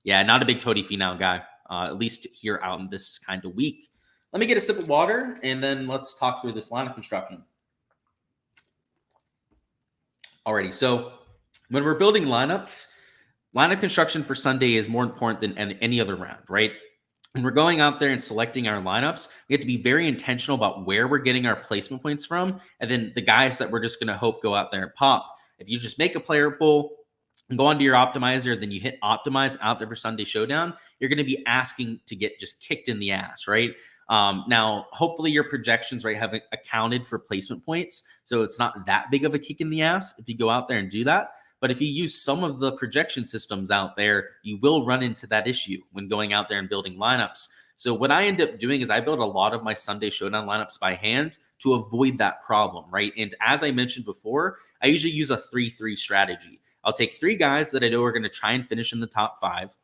Yeah, not a big Tony Finau guy, at least here out in this kind of week. Let me get a sip of water, and then let's talk through this lineup construction. Alrighty, so when we're building lineups, lineup construction for Sunday is more important than any other round, right? When we're going out there and selecting our lineups, we have to be very intentional about where we're getting our placement points from, and then the guys that we're just going to hope go out there and pop. If you just make a player pool and go onto your optimizer, then you hit optimize out there for Sunday Showdown, you're going to be asking to get just kicked in the ass, right? Now, hopefully your projections, right, have accounted for placement points, so it's not that big of a kick in the ass if you go out there and do that. But if you use some of the projection systems out there, you will run into that issue when going out there and building lineups. So what I end up doing is I build a lot of my Sunday Showdown lineups by hand to avoid that problem, right? And as I mentioned before, I usually use a 3-3 strategy. I'll take 3 guys that I know are going to try and finish in the top 5,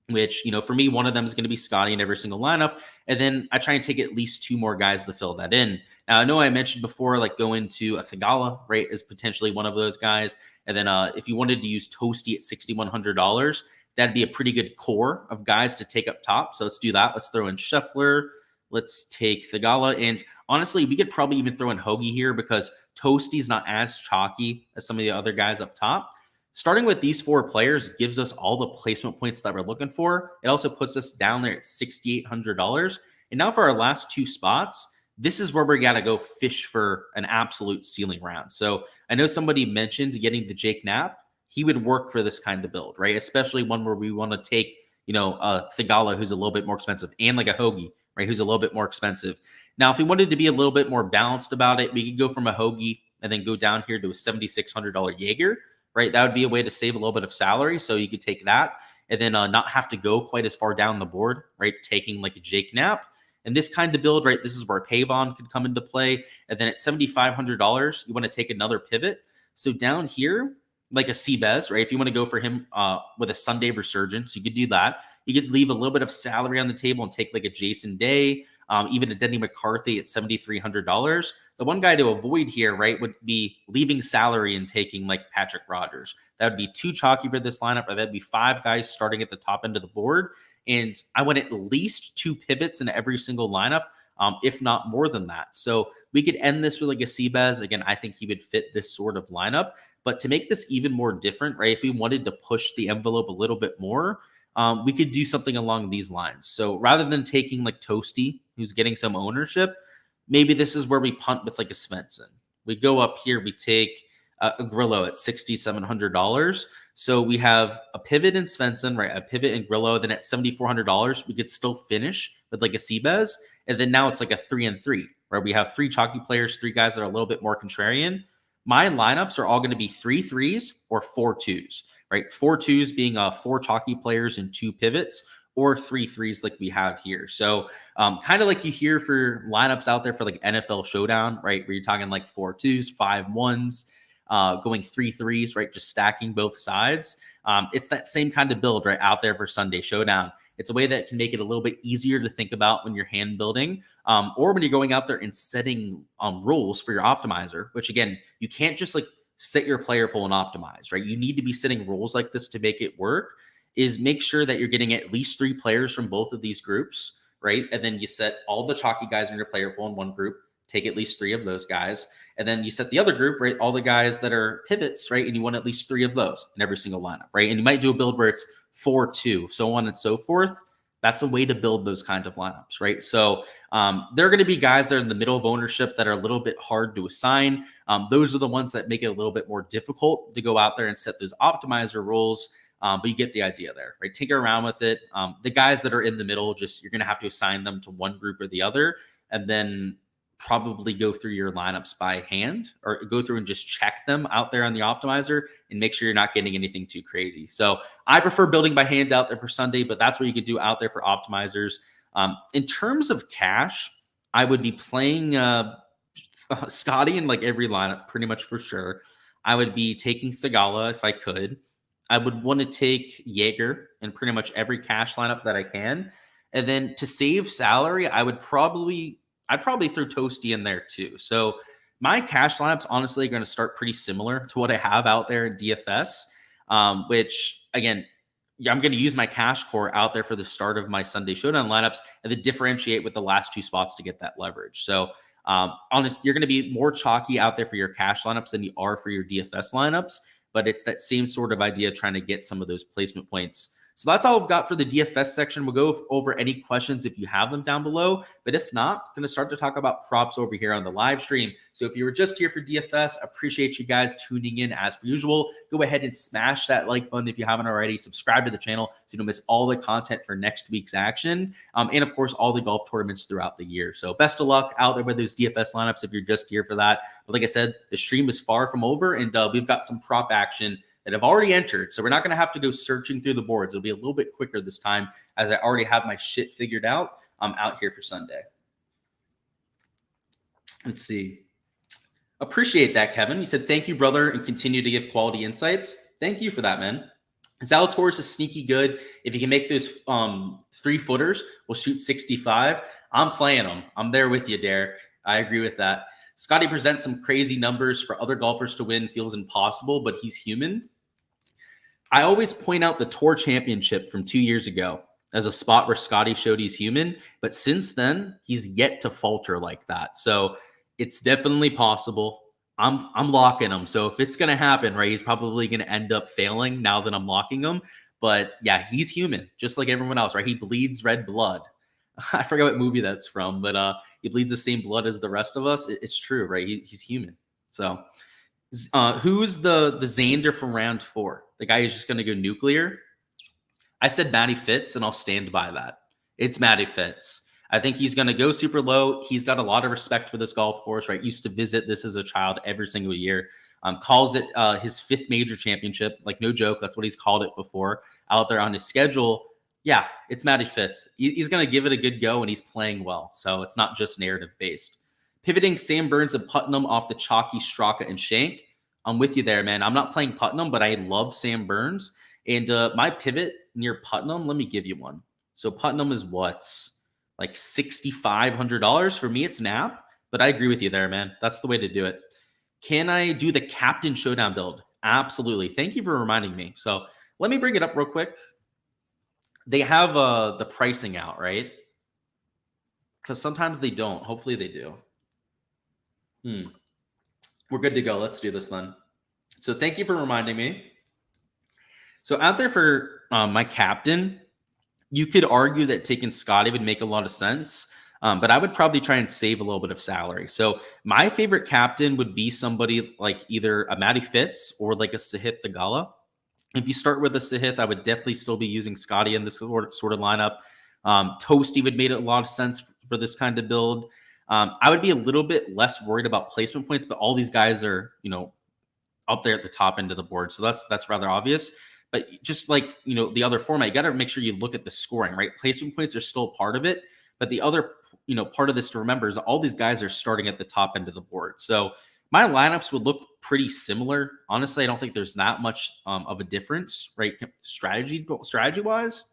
which, for me, one of them is going to be Scotty in every single lineup. And then I try and take at least 2 more guys to fill that in. Now, I know I mentioned before, like going to a Thigala, right, is potentially one of those guys. And then if you wanted to use Toasty at $6,100, that'd be a pretty good core of guys to take up top. So let's do that. Let's throw in Scheffler. Let's take Thigala. And honestly, we could probably even throw in Hoagie here because Toasty's not as chalky as some of the other guys up top. Starting with these 4 players gives us all the placement points that we're looking for. It also puts us down there at $6,800. And now for our last 2 spots, this is where we got to go fish for an absolute ceiling round. So I know somebody mentioned getting the Jake Knapp. He would work for this kind of build, right? Especially one where we want to take, a Thigala who's a little bit more expensive and like a Hoagie, right, who's a little bit more expensive. Now, if we wanted to be a little bit more balanced about it, we could go from a Hoagie and then go down here to a $7,600 Jaeger, right? That would be a way to save a little bit of salary. So you could take that and then not have to go quite as far down the board, right? Taking like a Jake Knapp. And this kind of build, right, this is where Pavon could come into play. And then at $7,500, you want to take another pivot. So down here, like a Seabez, right? If you want to go for him with a Sunday resurgence, you could do that. You could leave a little bit of salary on the table and take like a Jason Day, even a Denny McCarthy at $7,300. The one guy to avoid here, right, would be leaving salary and taking like Patrick Rogers. That would be too chalky for this lineup. That'd be 5 guys starting at the top end of the board. And I want at least 2 pivots in every single lineup, if not more than that. So we could end this with like a Seabez. Again, I think he would fit this sort of lineup. But to make this even more different, right, if we wanted to push the envelope a little bit more, we could do something along these lines. So rather than taking like Toasty, who's getting some ownership, maybe this is where we punt with like a Svensson. We go up here, we take a Grillo at $6,700. So we have a pivot in Svensson, right? A pivot in Grillo. Then at $7,400, we could still finish with like a Seabez. And then now it's like a 3-3, right? We have 3 chalky players, 3 guys that are a little bit more contrarian. My lineups are all going to be 3 3s or 4 2s, right? 4 2s being 4 chalky players and 2 pivots, or 3 3s like we have here. So kind of like you hear for lineups out there for like NFL Showdown, right? Where you're talking like 4 2s, 5 1s, going 3 3s, right? Just stacking both sides. It's that same kind of build right out there for Sunday Showdown. It's a way that can make it a little bit easier to think about when you're hand building, or when you're going out there and setting rules for your optimizer, which again, you can't just like set your player pool and optimize, right? You need to be setting rules like this to make it work. Is make sure that you're getting at least 3 players from both of these groups, right? And then you set all the chalky guys in your player pool in one group, take at least 3 of those guys. And then you set the other group, right? All the guys that are pivots, right? And you want at least 3 of those in every single lineup, right? And you might do a build where it's 4-2, so on and so forth. That's a way to build those kind of lineups, right? So there are going to be guys that are in the middle of ownership that are a little bit hard to assign. Those are the ones that make it a little bit more difficult to go out there and set those optimizer rules. But you get the idea there, right? Tinker around with it. The guys that are in the middle, just you're going to have to assign them to one group or the other, and then probably go through your lineups by hand, or go through and just check them out there on the optimizer and make sure you're not getting anything too crazy. So I prefer building by hand out there for Sunday, but that's what you could do out there for optimizers. In terms of cash, I would be playing Scotty in like every lineup pretty much for sure. I would be taking Thagala if I could. I would want to take Jaeger in pretty much every cash lineup that I can. And then to save salary, I'd probably throw Toasty in there too. So my cash lineups honestly are going to start pretty similar to what I have out there in DFS, which again, I'm going to use my cash core out there for the start of my Sunday Showdown lineups and then differentiate with the last 2 spots to get that leverage. So honestly, you're going to be more chalky out there for your cash lineups than you are for your DFS lineups, but it's that same sort of idea trying to get some of those placement points. So that's all I've got for the DFS section. We'll go over any questions if you have them down below. But if not, I'm going to start to talk about props over here on the live stream. So if you were just here for DFS, appreciate you guys tuning in as per usual. Go ahead and smash that like button if you haven't already. Subscribe to the channel so you don't miss all the content for next week's action. And of course, all the golf tournaments throughout the year. So best of luck out there with those DFS lineups if you're just here for that. But like I said, the stream is far from over, and we've got some prop action that have already entered. So we're not going to have to go searching through the boards. It'll be a little bit quicker this time as I already have my shit figured out. I'm out here for Sunday. Let's see. Appreciate that, Kevin. He said, thank you, brother, and continue to give quality insights. Thank you for that, man. Zalatoris is sneaky good. If you can make those 3-footers, we'll shoot 65. I'm playing them. I'm there with you, Derek. I agree with that. Scotty presents some crazy numbers for other golfers to win. Feels impossible, but he's human. I always point out the Tour Championship from 2 years ago as a spot where Scotty showed he's human. But since then, he's yet to falter like that. So it's definitely possible. I'm locking him. So if it's going to happen, right, he's probably going to end up failing now that I'm locking him. But yeah, he's human, just like everyone else, right? He bleeds red blood. I forget what movie that's from, but he bleeds the same blood as the rest of us. It's true, right? He's human. So who's the Xander from round 4? The guy who's just going to go nuclear? I said Matty Fitz, and I'll stand by that. It's Matty Fitz. I think he's going to go super low. He's got a lot of respect for this golf course, right? Used to visit this as a child every single year. Calls it his 5th major championship. Like, no joke. That's what he's called it before. Out there on his schedule. Yeah, it's Matty Fitz. He's going to give it a good go, and he's playing well. So it's not just narrative-based. Pivoting Sam Burns and Putnam off the chalky Straka and Shank. I'm with you there, man. I'm not playing Putnam, but I love Sam Burns. And my pivot near Putnam, let me give you one. So Putnam is what's like $6,500 for me. It's Nap, but I agree with you there, man. That's the way to do it. Can I do the Captain Showdown build? Absolutely. Thank you for reminding me. So let me bring it up real quick. They have the pricing out, right? Because sometimes they don't. Hopefully they do. We're good to go. Let's do this then. So thank you for reminding me. So out there for my captain, you could argue that taking Scotty would make a lot of sense, but I would probably try and save a little bit of salary. So my favorite captain would be somebody like either a Matty Fitz or like a Sahith Theegala. If you start with a Sahith, I would definitely still be using Scotty in this sort of lineup. Toasty would make a lot of sense for this kind of build. I would be a little bit less worried about placement points, but all these guys are, up there at the top end of the board. So that's rather obvious. But just like, the other format, you got to make sure you look at the scoring, right? Placement points are still part of it. But the other, part of this to remember is all these guys are starting at the top end of the board. So my lineups would look pretty similar. Honestly, I don't think there's that much of a difference, right? Strategy-wise,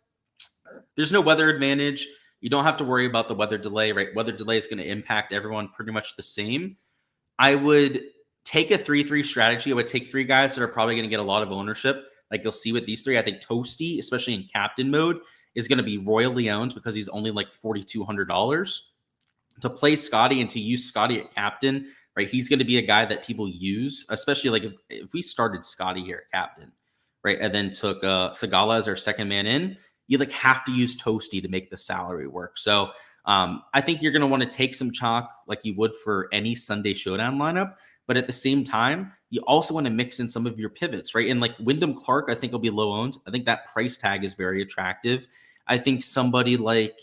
there's no weather advantage. You don't have to worry about the weather delay, right? Weather delay is going to impact everyone pretty much the same. I would take a 3-3 strategy. I would take 3 guys that are probably going to get a lot of ownership. Like you'll see with these 3, I think Toasty, especially in captain mode, is going to be royally owned because he's only like $4,200. To play Scotty and to use Scotty at captain, right? He's going to be a guy that people use, especially like if we started Scotty here at captain, right? And then took Theegala as our second man in, you like have to use Toasty to make the salary work. So I think you're going to want to take some chalk like you would for any Sunday Showdown lineup. But at the same time, you also want to mix in some of your pivots, right? And like Wyndham Clark, I think will be low owned. I think that price tag is very attractive. I think somebody like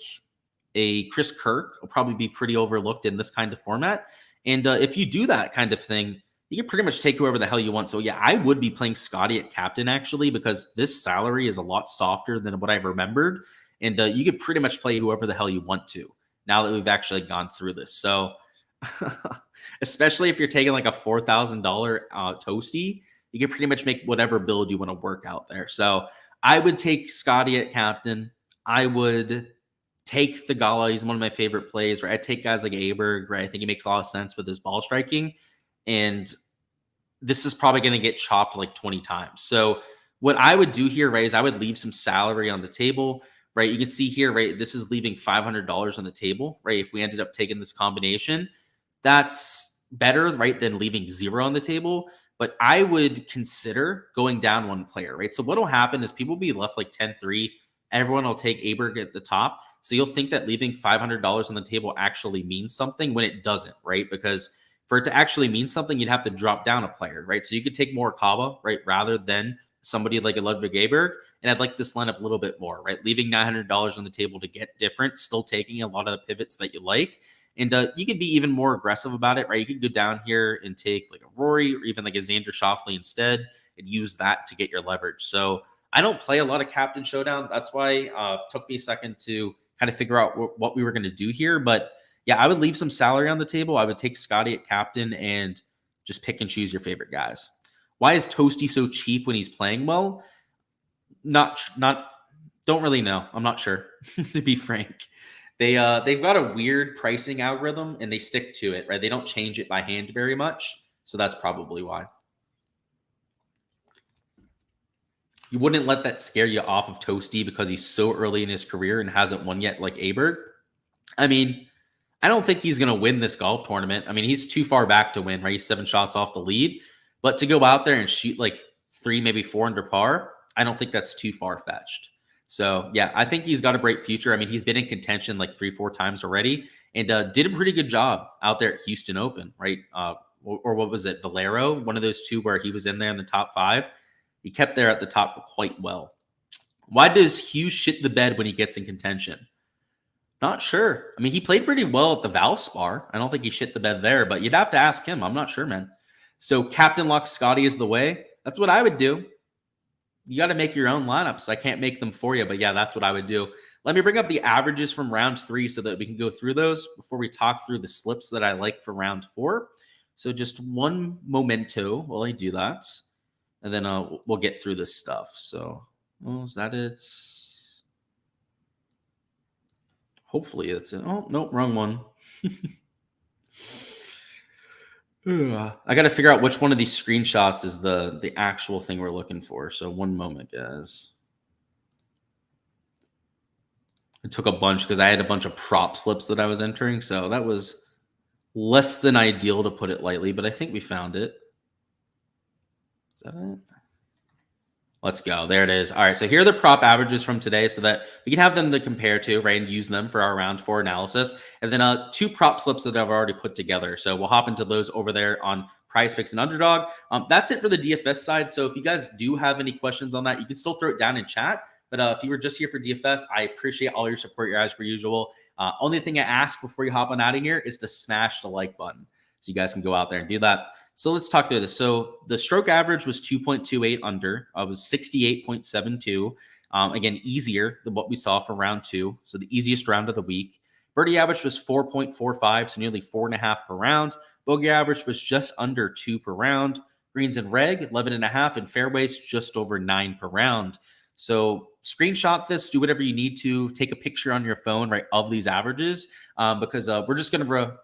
a Chris Kirk will probably be pretty overlooked in this kind of format. And if you do that kind of thing, you can pretty much take whoever the hell you want. So yeah, I would be playing Scotty at captain actually, because this salary is a lot softer than what I've remembered. And you could pretty much play whoever the hell you want to now that we've actually gone through this. So especially if you're taking like a $4,000 Toasty, you can pretty much make whatever build you want to work out there. So I would take Scotty at captain. I would take Theegala. He's one of my favorite plays, right? I take guys like Aberg, right? I think he makes a lot of sense with his ball striking. And this is probably going to get chopped like 20 times. So what I would do here, right, is I would leave some salary on the table, right? You can see here, right, this is leaving $500 on the table, right? If we ended up taking this combination, that's better, right, than leaving 0 on the table. But I would consider going down one player, right? So what will happen is people will be left like 10-3. Everyone will take Aberg at the top. So you'll think that leaving $500 on the table actually means something when it doesn't, right? Because for it to actually mean something, you'd have to drop down a player, right? So you could take Morikawa, right, rather than somebody like a Ludwig Aberg. And I'd like this lineup a little bit more, right? Leaving $900 on the table to get different, still taking a lot of the pivots that you like. And you could be even more aggressive about it, right? You could go down here and take like a Rory or even like a Xander Schauffele instead and use that to get your leverage. So I don't play a lot of Captain Showdown. That's why it took me a second to kind of figure out what we were going to do here. But yeah, I would leave some salary on the table. I would take Scotty at captain and just pick and choose your favorite guys. Why is Toasty so cheap when he's playing well? Don't really know. I'm not sure, to be frank. They've got a weird pricing algorithm and they stick to it, right? They don't change it by hand very much. So that's probably why. You wouldn't let that scare you off of Toasty because he's so early in his career and hasn't won yet like Aberg. I mean, I don't think he's going to win this golf tournament. I mean, he's too far back to win, right? He's 7 shots off the lead. But to go out there and shoot like 3, maybe 4 under par, I don't think that's too far-fetched. So, yeah, I think he's got a bright future. I mean, he's been in contention like 3-4 times already and did a pretty good job out there at Houston Open, right? Or what was it, Valero? One of those two where he was in there in the top 5. He kept there at the top quite well. Why does Hughes shit the bed when he gets in contention? Not sure. I mean, he played pretty well at the Valspar. I don't think he shit the bed there, but you'd have to ask him. I'm not sure, man. So Captain Lock Scotty is the way. That's what I would do. You got to make your own lineups. I can't make them for you, but yeah, that's what I would do. Let me bring up the averages from round 3 so that we can go through those before we talk through the slips that I like for round 4. So just one memento while I do that. And then we'll get through this stuff. So, well, is that it? Hopefully it's it. Oh, nope, wrong one. I got to figure out which one of these screenshots is the actual thing we're looking for. So one moment, guys. I took a bunch because I had a bunch of prop slips that I was entering. So that was less than ideal, to put it lightly, but I think we found it. Is that it? Let's go. There it is. All right. So here are the prop averages from today so that we can have them to compare to, right, and use them for our round 4 analysis. And then 2 prop slips that I've already put together. So we'll hop into those over there on Prize Picks and Underdog. That's it for the DFS side. So if you guys do have any questions on that, you can still throw it down in chat. But if you were just here for DFS, I appreciate all your support, your guys, per usual. Only thing I ask before you hop on out of here is to smash the like button so you guys can go out there and do that. So let's talk through this. So the stroke average was 2.28 under. It was 68.72. Again, easier than what we saw for round 2. So the easiest round of the week. Birdie average was 4.45, so nearly 4.5 per round. Bogey average was just under 2 per round. Greens and reg, 11.5, and fairways just over 9 per round. So screenshot this, do whatever you need to, take a picture on your phone, right, of these averages, because we're just going to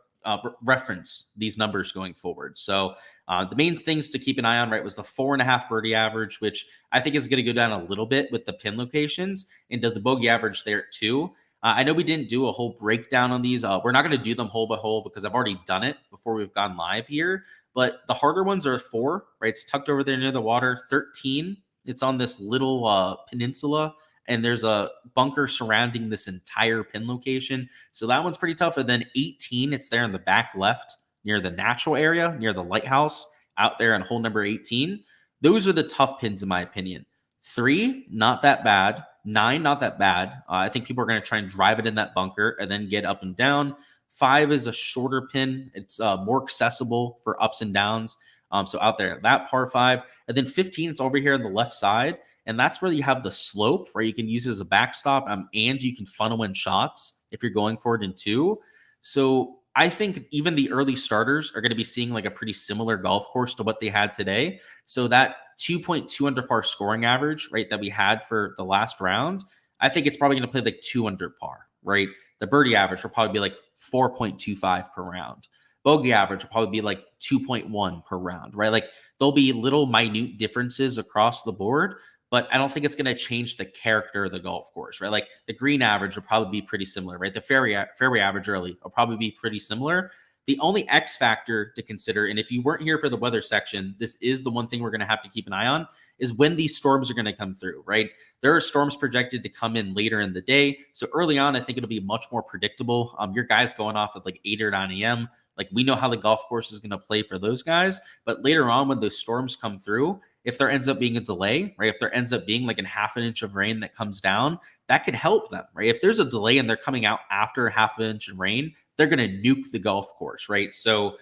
reference these numbers going forward. So the main things to keep an eye on, right, was the 4.5 birdie average, which I think is going to go down a little bit with the pin locations, and the bogey average there too. I know we didn't do a whole breakdown on these. We're not going to do them hole by hole because I've already done it before we've gone live here. But the harder ones are 4, right? It's tucked over there near the water. 13, it's on this little peninsula, and there's a bunker surrounding this entire pin location. So that one's pretty tough. And then 18, it's there in the back left near the natural area, near the lighthouse out there on hole number 18. Those are the tough pins, in my opinion. 3, not that bad. 9, not that bad. I think people are going to try and drive it in that bunker and then get up and down. 5 is a shorter pin. It's more accessible for ups and downs. So out there, that par 5. And then 15, it's over here on the left side. And that's where you have the slope, where you can use it as a backstop, and you can funnel in shots if you're going for it in 2. So I think even the early starters are going to be seeing like a pretty similar golf course to what they had today. So that 2.2 under par scoring average, right, that we had for the last round, I think it's probably going to play like 2 under par, right? The birdie average will probably be like 4.25 per round. Bogey average will probably be like 2.1 per round, right? Like there'll be little minute differences across the board, but I don't think it's going to change the character of the golf course, right? Like the green average will probably be pretty similar, right? The fairway average early will probably be pretty similar. The only X factor to consider, and if you weren't here for the weather section, this is the one thing we're going to have to keep an eye on, is when these storms are going to come through, right? There are storms projected to come in later in the day. So early on, I think it'll be much more predictable. Your guys going off at like 8 or 9 a.m., like we know how the golf course is going to play for those guys. But later on, when those storms come through, if there ends up being a delay, right? If there ends up being like a half an inch of rain that comes down, that could help them, right? If there's a delay and they're coming out after half an inch of rain, they're going to nuke the golf course, right? So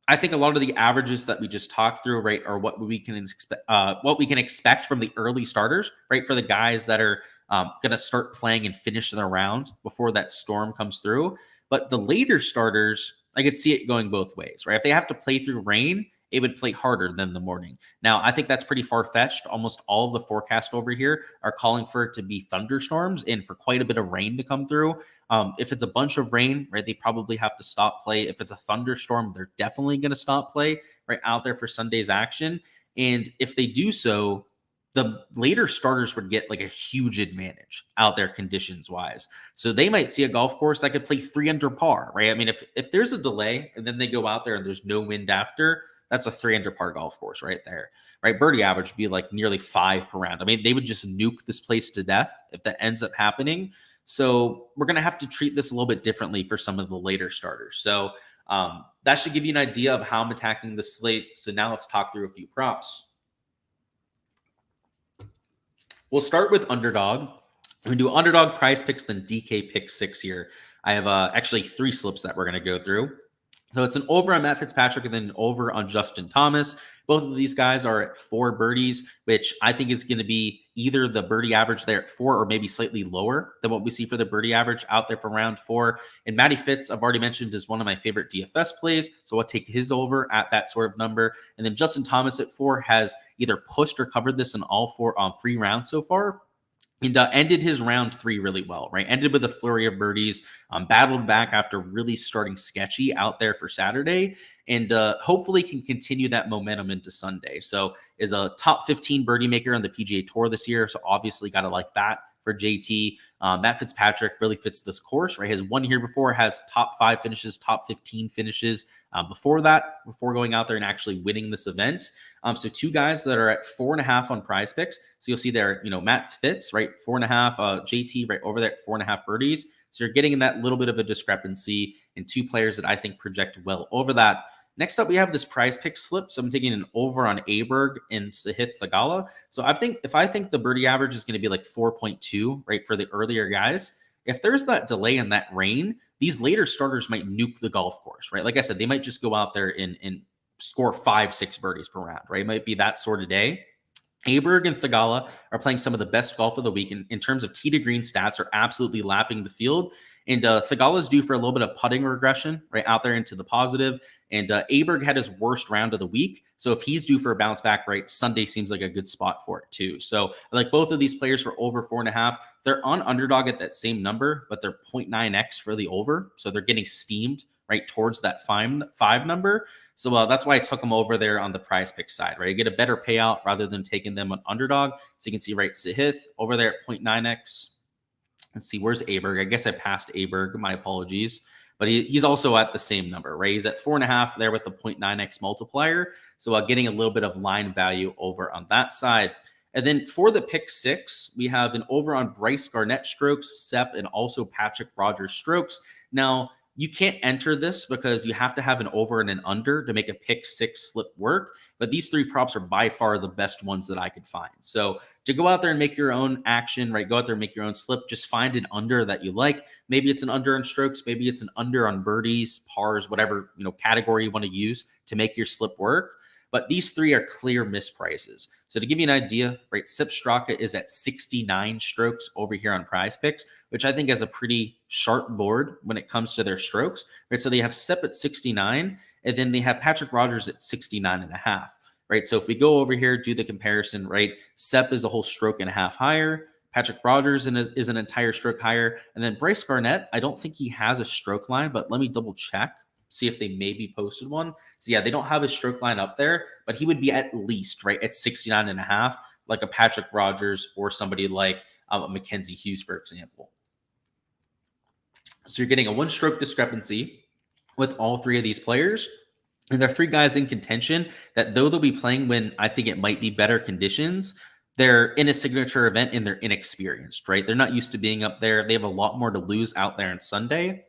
I think a lot of the averages that we just talked through, right, are what we can expect from the early starters, right? For the guys that are going to start playing and finish their round before that storm comes through. But the later starters, I could see it going both ways, right? If they have to play through rain, it would play harder than the morning. Now, I think that's pretty far-fetched. Almost all of the forecasts over here are calling for it to be thunderstorms and for quite a bit of rain to come through. If it's a bunch of rain, right, they probably have to stop play. If it's a thunderstorm, they're definitely going to stop play right out there for Sunday's action. And if they do so, the later starters would get like a huge advantage out there conditions-wise. So they might see a golf course that could play 3 under par, right? I mean, if there's a delay and then they go out there and there's no wind after, that's a 3 under par golf course right there, right? Birdie average would be like nearly 5 per round. I mean, they would just nuke this place to death if that ends up happening. So we're going to have to treat this a little bit differently for some of the later starters. So that should give you an idea of how I'm attacking the slate. So now let's talk through a few props. We'll start with Underdog. We do Underdog, Prize Picks, then DK Pick 6 here. I have actually 3 slips that we're going to go through. So it's an over on Matt Fitzpatrick and then an over on Justin Thomas. Both of these guys are at 4 birdies, which I think is going to be either the birdie average there at 4 or maybe slightly lower than what we see for the birdie average out there for round 4. And Matty Fitz, I've already mentioned, is one of my favorite DFS plays. So I'll take his over at that sort of number. And then Justin Thomas at 4 has either pushed or covered this in all 4 free rounds so far. And ended his round 3 really well, right? Ended with a flurry of birdies, battled back after really starting sketchy out there for Saturday, and hopefully can continue that momentum into Sunday. So is a top 15 birdie maker on the PGA Tour this year, so obviously got to like that for JT. Matt Fitzpatrick really fits this course, right? Has won here before, has top 5 finishes, top 15 finishes before that, before going out there and actually winning this event. So 2 guys that are at 4.5 on Prize Picks. So you'll see there, Matt Fitz, right? 4.5, JT right over there at 4.5 birdies. So you're getting that little bit of a discrepancy in 2 players that I think project well over that. Next up, we have this Prize Pick slip. So I'm taking an over on Aberg and Sahith Theegala. So if I think the birdie average is going to be like 4.2, right, for the earlier guys, if there's that delay in that rain, these later starters might nuke the golf course, right? Like I said, they might just go out there and score 5-6 birdies per round, right? It might be that sort of day. Aberg and Theegala are playing some of the best golf of the week in terms of tee to green stats, are absolutely lapping the field. And Theegala is due for a little bit of putting regression, right, out there into the positive. And Aberg had his worst round of the week. So if he's due for a bounce back, right, Sunday seems like a good spot for it too. So I like both of these players for over 4.5. They're on Underdog at that same number, but they're 0.9x for the over. So they're getting steamed right towards that 5 number. So that's why I took them over there on the Prize Pick side, right? You get a better payout rather than taking them on Underdog. So you can see, right, Sahith over there at 0.9x. Let's see, where's Aberg? I guess I passed Aberg. My apologies. But he's also at the same number, right? He's at 4.5 there with the 0.9x multiplier. So getting a little bit of line value over on that side. And then for the pick 6, we have an over on Bryce Garnett strokes, Sepp, and also Patrick Rogers strokes. Now, you can't enter this because you have to have an over and an under to make a pick 6 slip work. But these 3 props are by far the best ones that I could find. So to go out there and make your own action, right? Go out there and make your own slip. Just find an under that you like. Maybe it's an under on strokes. Maybe it's an under on birdies, pars, whatever category you want to use to make your slip work. But these 3 are clear misprices. So to give you an idea, right, Sepp Straka is at 69 strokes over here on Prize Picks, which I think is a pretty sharp board when it comes to their strokes. Right, so they have Sepp at 69, and then they have Patrick Rogers at 69.5. Right, so if we go over here, do the comparison, right, Sepp is a whole stroke and a half higher. Patrick Rogers is an entire stroke higher. And then Bryce Garnett, I don't think he has a stroke line, but let me double check. See if they maybe posted one. So yeah, they don't have a stroke line up there, but he would be at least right at 69.5, like a Patrick Rogers or somebody like Mackenzie Hughes, for example. So you're getting a 1-stroke discrepancy with all 3 of these players. And there are 3 guys in contention that though they'll be playing when I think it might be better conditions, they're in a signature event and they're inexperienced, right? They're not used to being up there. They have a lot more to lose out there on Sunday.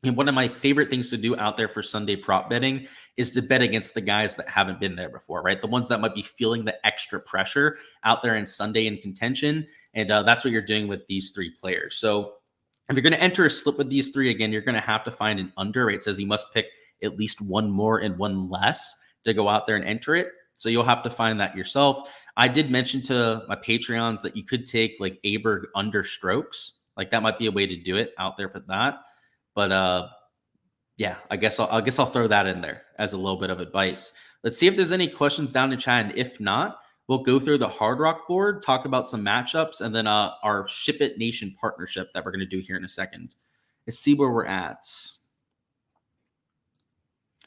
And one of my favorite things to do out there for Sunday prop betting is to bet against the guys that haven't been there before, right? The ones that might be feeling the extra pressure out there in Sunday in contention. And that's what you're doing with these 3 players. So if you're going to enter a slip with these 3, again, you're going to have to find an under. It says you must pick at least 1 more and 1 less to go out there and enter it. So you'll have to find that yourself. I did mention to my Patreons that you could take like Aberg under strokes. Like that might be a way to do it out there for that. But yeah, I guess I'll throw that in there as a little bit of advice. Let's see if there's any questions down in chat. And if not, we'll go through the Hard Rock board, talk about some matchups, and then our Ship It Nation partnership that we're going to do here in a second. Let's see where we're at.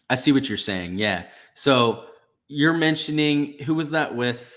I see what you're saying. Yeah. So you're mentioning, who was that with?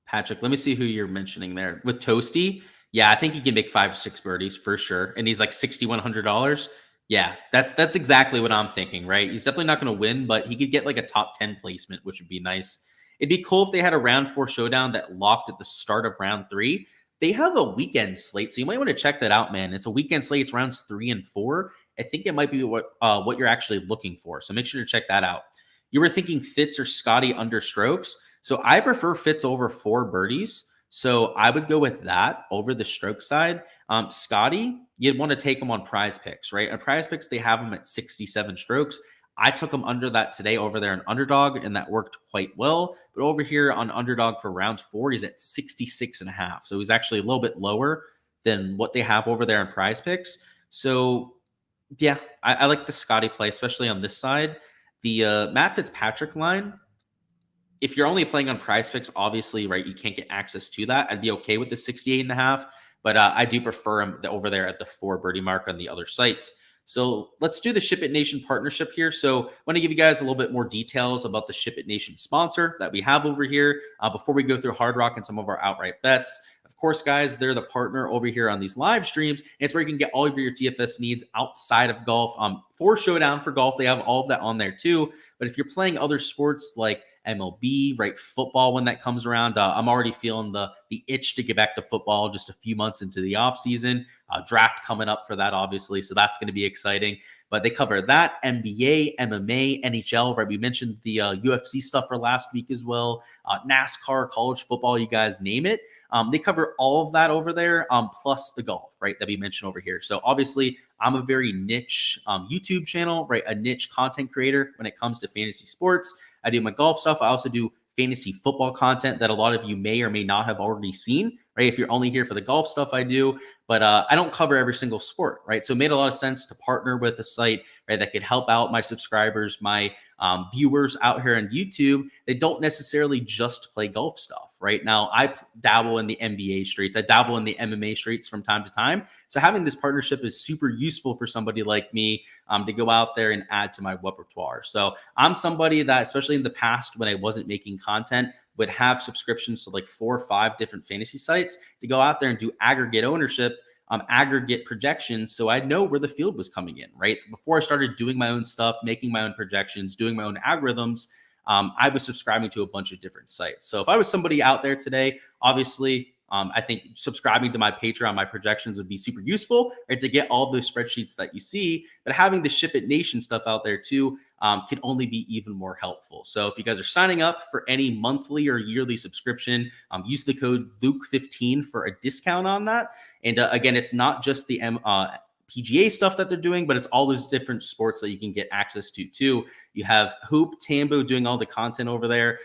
Patrick, let me see who you're mentioning there. With Toasty? Yeah, I think he can make 5 or 6 birdies for sure. And he's like $6,100. Yeah, that's exactly what I'm thinking, right? He's definitely not going to win, but he could get like a top 10 placement, which would be nice. It'd be cool if they had a round 4 showdown that locked at the start of round 3. They have a weekend slate, so you might want to check that out, man. It's a weekend slate. It's rounds 3 and 4. I think it might be what you're actually looking for. So make sure to check that out. You were thinking Fitz or Scotty under strokes. So I prefer Fitz over 4 birdies. So I would go with that over the stroke side. Scotty, you'd want to take him on prize picks, right? On prize picks, they have him at 67 strokes. I took him under that today over there in Underdog, and that worked quite well. But over here on Underdog for round 4, he's at 66.5. So he's actually a little bit lower than what they have over there in prize picks. So yeah, I like the Scotty play, especially on this side. The Matt Fitzpatrick line, if you're only playing on prize picks, obviously, right, you can't get access to that. I'd be okay with the 68.5, but I do prefer him over there at the 4 birdie mark on the other site. So let's do the Ship It Nation partnership here. So I want to give you guys a little bit more details about the Ship It Nation sponsor that we have over here before we go through Hard Rock and some of our outright bets. Of course, guys, they're the partner over here on these live streams. And it's where you can get all of your DFS needs outside of golf. For Showdown for golf, they have all of that on there too. But if you're playing other sports like MLB, right, football, when that comes around, I'm already feeling the itch to get back to football just a few months into the off season. Draft coming up for that, obviously, so that's going to be exciting. But they cover that, NBA, MMA, NHL, right? We mentioned the UFC stuff for last week as well. NASCAR, college football, you guys name it. They cover all of that over there, plus the golf, right, that we mentioned over here. So obviously, I'm a very niche YouTube channel, right, a niche content creator when it comes to fantasy sports. I do my golf stuff. I also do fantasy football content that a lot of you may or may not have already seen, right? If you're only here for the golf stuff, I do, but I don't cover every single sport, right? So it made a lot of sense to partner with a site, right, that could help out my subscribers, my viewers out here on YouTube. They don't necessarily just play golf stuff, right? Now, I dabble in the NBA streets. I dabble in the MMA streets from time to time. So having this partnership is super useful for somebody like me to go out there and add to my repertoire. So I'm somebody that, especially in the past when I wasn't making content, would have subscriptions to like 4 or 5 different fantasy sites to go out there and do aggregate ownership, aggregate projections. So I know where the field was coming in, right? Before I started doing my own stuff, making my own projections, doing my own algorithms, I was subscribing to a bunch of different sites. So if I was somebody out there today, obviously, I think subscribing to my Patreon, my projections would be super useful, right, to get all those spreadsheets that you see. But having the Ship It Nation stuff out there too can only be even more helpful. So if you guys are signing up for any monthly or yearly subscription, use the code Luke15 for a discount on that. And again, it's not just the PGA stuff that they're doing, but it's all those different sports that you can get access to too. You have Hoop, Tambo doing all the content over there,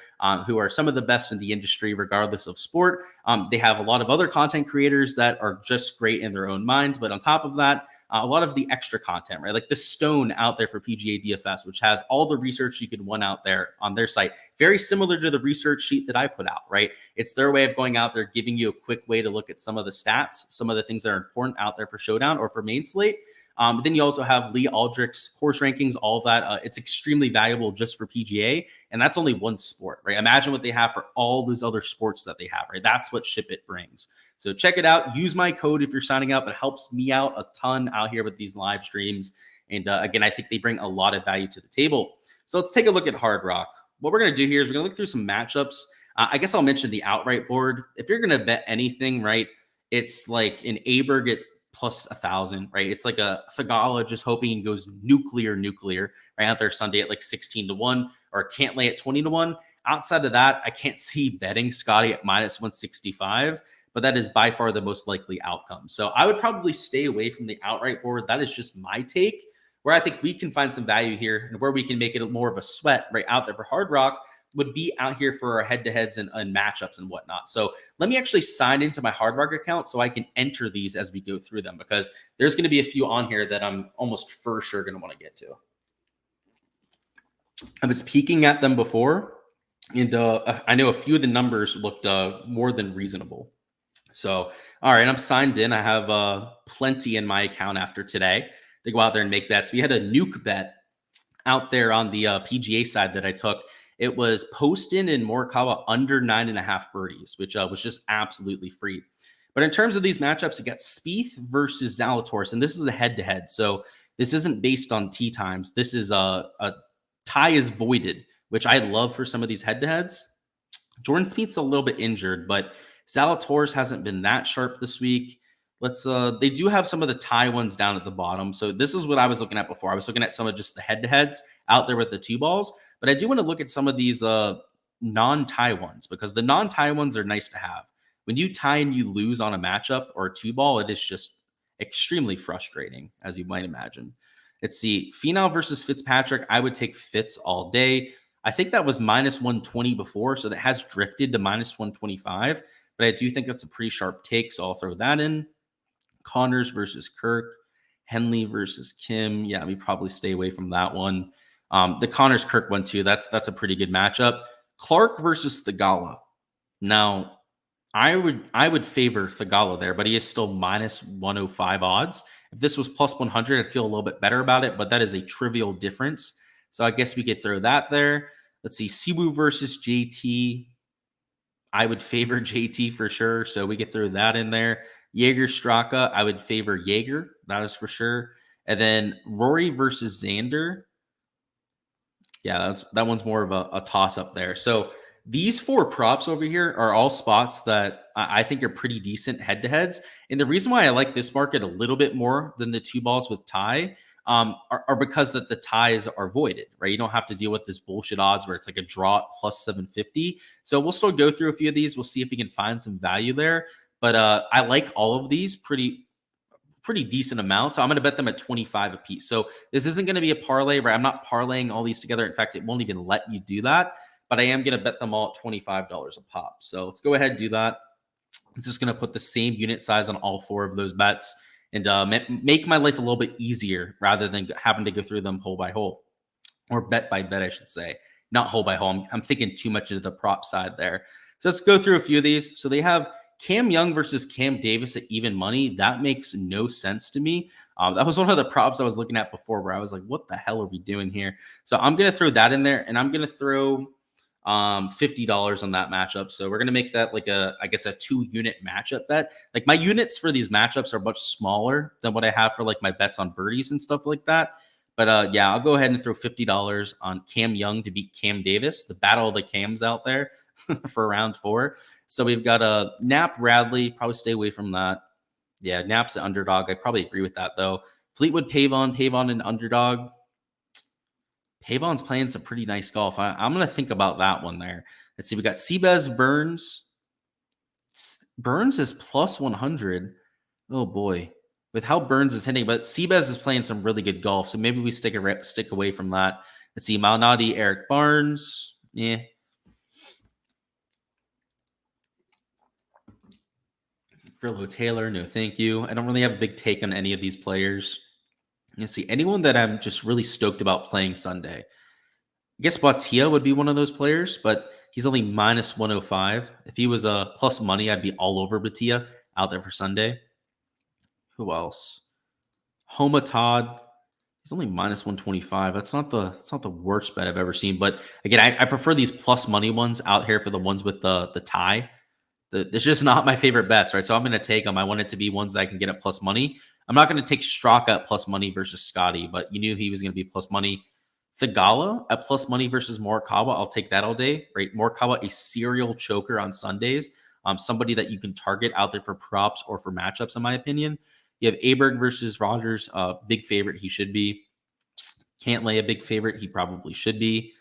who are some of the best in the industry, regardless of sport. They have a lot of other content creators that are just great in their own mind. But on top of that, a lot of the extra content, right? Like the Stone out there for PGA DFS, which has all the research you could want out there on their site. Very similar to the research sheet that I put out, right? It's their way of going out there, giving you a quick way to look at some of the stats, some of the things that are important out there for Showdown or for Main Slate. But then you also have Lee Aldrich's course rankings, all of that. It's extremely valuable just for PGA. And that's only one sport, right? Imagine what they have for all those other sports that they have, right? That's what Ship It brings. So check it out. Use my code if you're signing up. It helps me out a ton out here with these live streams. And again, I think they bring a lot of value to the table. So let's take a look at Hard Rock. What we're going to do here is we're going to look through some matchups. I guess I'll mention the outright board. If you're going to bet anything, right, it's like an Aberg at plus 1,000, right? It's like a Thagala just hoping he goes nuclear, right out there Sunday at like 16-1 or Cantlay at 20-1. Outside of that, I can't see betting Scotty at minus 165, but that is by far the most likely outcome. So I would probably stay away from the outright board. That is just my take. Where I think we can find some value here and where we can make it more of a sweat right out there for Hard Rock would be out here for our head-to-heads and matchups and whatnot. So let me actually sign into my Hard Rock account so I can enter these as we go through them, because there's going to be a few on here that I'm almost for sure going to want to get to. I was peeking at them before, and I know a few of the numbers looked more than reasonable. So, all right, I'm signed in. I have plenty in my account after today to go out there and make bets. We had a nuke bet out there on the PGA side that I took. It was Poston and Morikawa under 9.5 birdies, which was just absolutely free. But in terms of these matchups, you got Spieth versus Zalatoris, and this is a head-to-head. So this isn't based on tee times. This is a tie is voided, which I love for some of these head-to-heads. Jordan Spieth's a little bit injured, but Zalatoris hasn't been that sharp this week. They do have some of the tie ones down at the bottom. So this is what I was looking at before. I was looking at some of just the head-to-heads out there with the 2 balls, but I do want to look at some of these non-tie ones, because the non-tie ones are nice to have. when you tie and you lose on a matchup or a 2-ball, it is just extremely frustrating, as you might imagine. Let's see. Finau versus Fitzpatrick. I would take Fitz all day. I think that was minus 120 before, so that has drifted to minus 125. But I do think that's a pretty sharp take, so I'll throw that in. Connors versus Kirk. Henley versus Kim. Yeah, we probably stay away from that one. The Connors Kirk one too. That's a pretty good matchup. Clark versus Thigala. Now, I would favor Thigala there, but he is still minus 105 odds. If this was plus 100, I'd feel a little bit better about it, but that is a trivial difference. So I guess we could throw that there. Let's see, Siwoo versus JT. I would favor JT for sure, so we could throw that in there. Jaeger Straka, I would favor Jaeger. That is for sure. And then Rory versus Xander. Yeah, that one's more of a toss-up there. So these 4 props over here are all spots that I think are pretty decent head-to-heads. And the reason why I like this market a little bit more than the 2 balls with tie are because that the ties are voided, right? You don't have to deal with this bullshit odds where it's like a draw at plus 750. So we'll still go through a few of these. We'll see if we can find some value there. But I like all of these pretty decent amount. So I'm going to bet them at 25 a piece. So this isn't going to be a parlay, right? I'm not parlaying all these together. In fact, it won't even let you do that. But I am going to bet them all at $25 a pop. So let's go ahead and do that. I'm just going to put the same unit size on all 4 of those bets and make my life a little bit easier rather than having to go through them hole by hole, or bet by bet, I should say. Not hole by hole. I'm thinking too much into the prop side there. So let's go through a few of these. So they have Cam Young versus Cam Davis at even money. That makes no sense to me. That was one of the props I was looking at before where I was like, what the hell are we doing here? So I'm going to throw that in there, and I'm going to throw $50 on that matchup. So we're going to make that like a 2-unit matchup bet. Like my units for these matchups are much smaller than what I have for like my bets on birdies and stuff like that. But yeah, I'll go ahead and throw $50 on Cam Young to beat Cam Davis, the battle of the Cams out there for round 4. So we've got a Knapp Radley, probably stay away from that. Yeah, Knapp's an underdog. I probably agree with that though. Fleetwood Pavon and underdog. Pavon's playing some pretty nice golf. I'm going to think about that one there. Let's see. We got Seabass Burns. Burns is plus 100. Oh, boy. With how Burns is hitting. But Seabass is playing some really good golf, so maybe we stick away from that. Let's see. Malnati, Eric Barnes. Yeah. Grillo Taylor, no thank you. I don't really have a big take on any of these players. Let's see, anyone that I'm just really stoked about playing Sunday. I guess Bhatia would be one of those players, but he's only minus 105. If he was a plus money, I'd be all over Bhatia out there for Sunday. Who else? Homa Todd. He's only minus 125. That's not the worst bet I've ever seen. But again, I prefer these plus money ones out here for the ones with the tie. It's just not my favorite bets, right? So I'm going to take them. I want it to be ones that I can get at plus money. I'm not going to take Straka at plus money versus Scotty, but you knew he was going to be plus money. Thigala at plus money versus Morikawa. I'll take that all day, right? Morikawa, a serial choker on Sundays. Somebody that you can target out there for props or for matchups, in my opinion. You have Aberg versus Rogers. Big favorite, he should be. Can't lay a big favorite, he probably should be.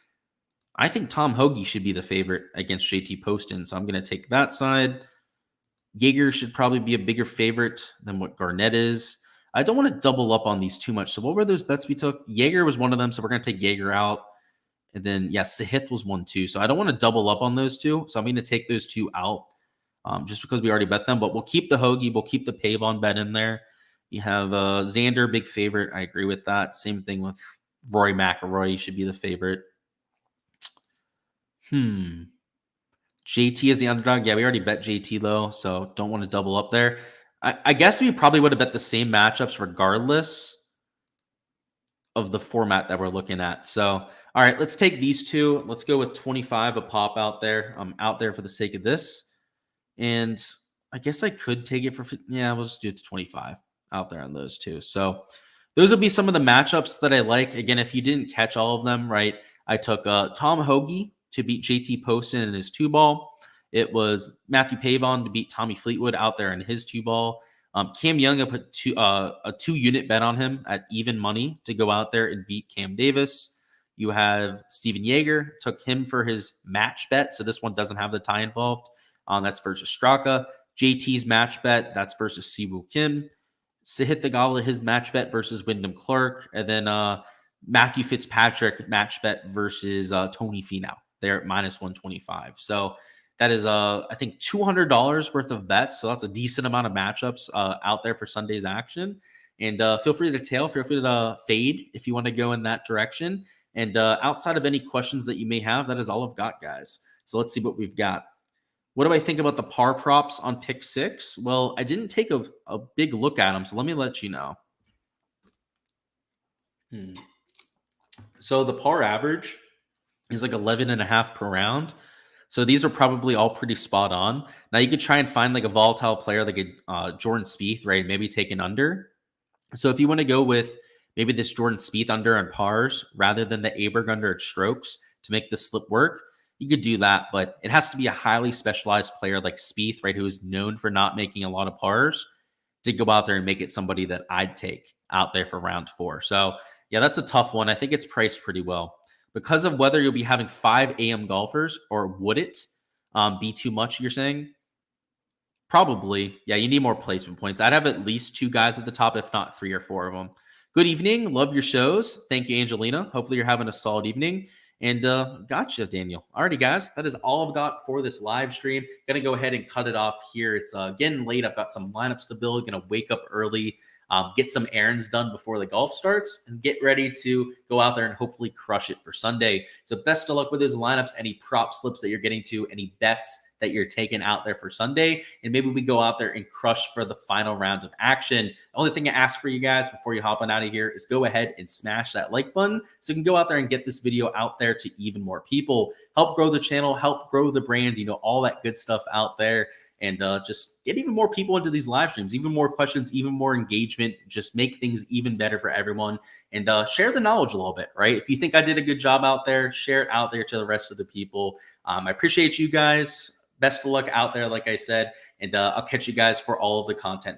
I think Tom Hoagie should be the favorite against JT Poston, so I'm going to take that side. Jaeger should probably be a bigger favorite than what Garnett is. I don't want to double up on these too much. So what were those bets we took? Jaeger was one of them, so we're going to take Jaeger out. And then, yeah, Sahith was one too. So I don't want to double up on those two. So I'm going to take those 2 out just because we already bet them. But we'll keep the Hoagie. We'll keep the Pavon bet in there. You have Xander, big favorite. I agree with that. Same thing with Rory McIlroy. Should be the favorite. JT is the underdog. Yeah, we already bet JT though, so don't want to double up there. I guess we probably would have bet the same matchups regardless of the format that we're looking at. So, all right, let's take these 2. Let's go with 25 a pop out there. I'm out there for the sake of this. And I guess I could take it for, yeah, we'll just do it to 25 out there on those 2. So those will be some of the matchups that I like. Again, if you didn't catch all of them, right, I took Tom Hoagie to beat JT Poston in his 2-ball. It was Matthew Pavon to beat Tommy Fleetwood out there in his 2-ball. Cam Young, I put a 2-unit bet on him at even money to go out there and beat Cam Davis. You have Steven Jaeger, took him for his match bet, so this one doesn't have the tie involved. That's versus Straka. JT's match bet, that's versus Siwoo Kim. Sahith Theegala, his match bet versus Wyndham Clark. And then Matthew Fitzpatrick match bet versus Tony Finau. They're at minus 125. So that is, I think, $200 worth of bets. So that's a decent amount of matchups out there for Sunday's action. And feel free to feel free to fade if you want to go in that direction. And outside of any questions that you may have, that is all I've got, guys. So let's see what we've got. What do I think about the par props on pick 6? Well, I didn't take a big look at them, so let me let you know. So the par average is like 11.5 per round. So these are probably all pretty spot on. Now you could try and find like a volatile player like a Jordan Spieth, right? Maybe take an under. So if you want to go with maybe this Jordan Spieth under on pars rather than the Aberg under at strokes to make the slip work, you could do that, but it has to be a highly specialized player like Spieth, right, who is known for not making a lot of pars, to go out there and make it somebody that I'd take out there for round 4. So, yeah, that's a tough one. I think it's priced pretty well. Because of whether you'll be having 5 AM golfers, or would it be too much, you're saying? Probably. Yeah, you need more placement points. I'd have at least 2 guys at the top, if not 3 or 4 of them. Good evening. Love your shows. Thank you, Angelina. Hopefully you're having a solid evening. And gotcha, Daniel. Alrighty, guys. That is all I've got for this live stream. Gonna go ahead and cut it off here. It's getting late. I've got some lineups to build. Gonna wake up early, get some errands done before the golf starts, and get ready to go out there and hopefully crush it for Sunday. So best of luck with those lineups, any prop slips that you're getting to, any bets that you're taking out there for Sunday, and maybe we go out there and crush for the final round of action. The only thing I ask for you guys before you hop on out of here is go ahead and smash that like button so you can go out there and get this video out there to even more people. Help grow the channel, help grow the brand, all that good stuff out there. And just get even more people into these live streams, even more questions, even more engagement, just make things even better for everyone. And share the knowledge a little bit, right? If you think I did a good job out there, share it out there to the rest of the people. I appreciate you guys. Best of luck out there, like I said, and I'll catch you guys for all of the content.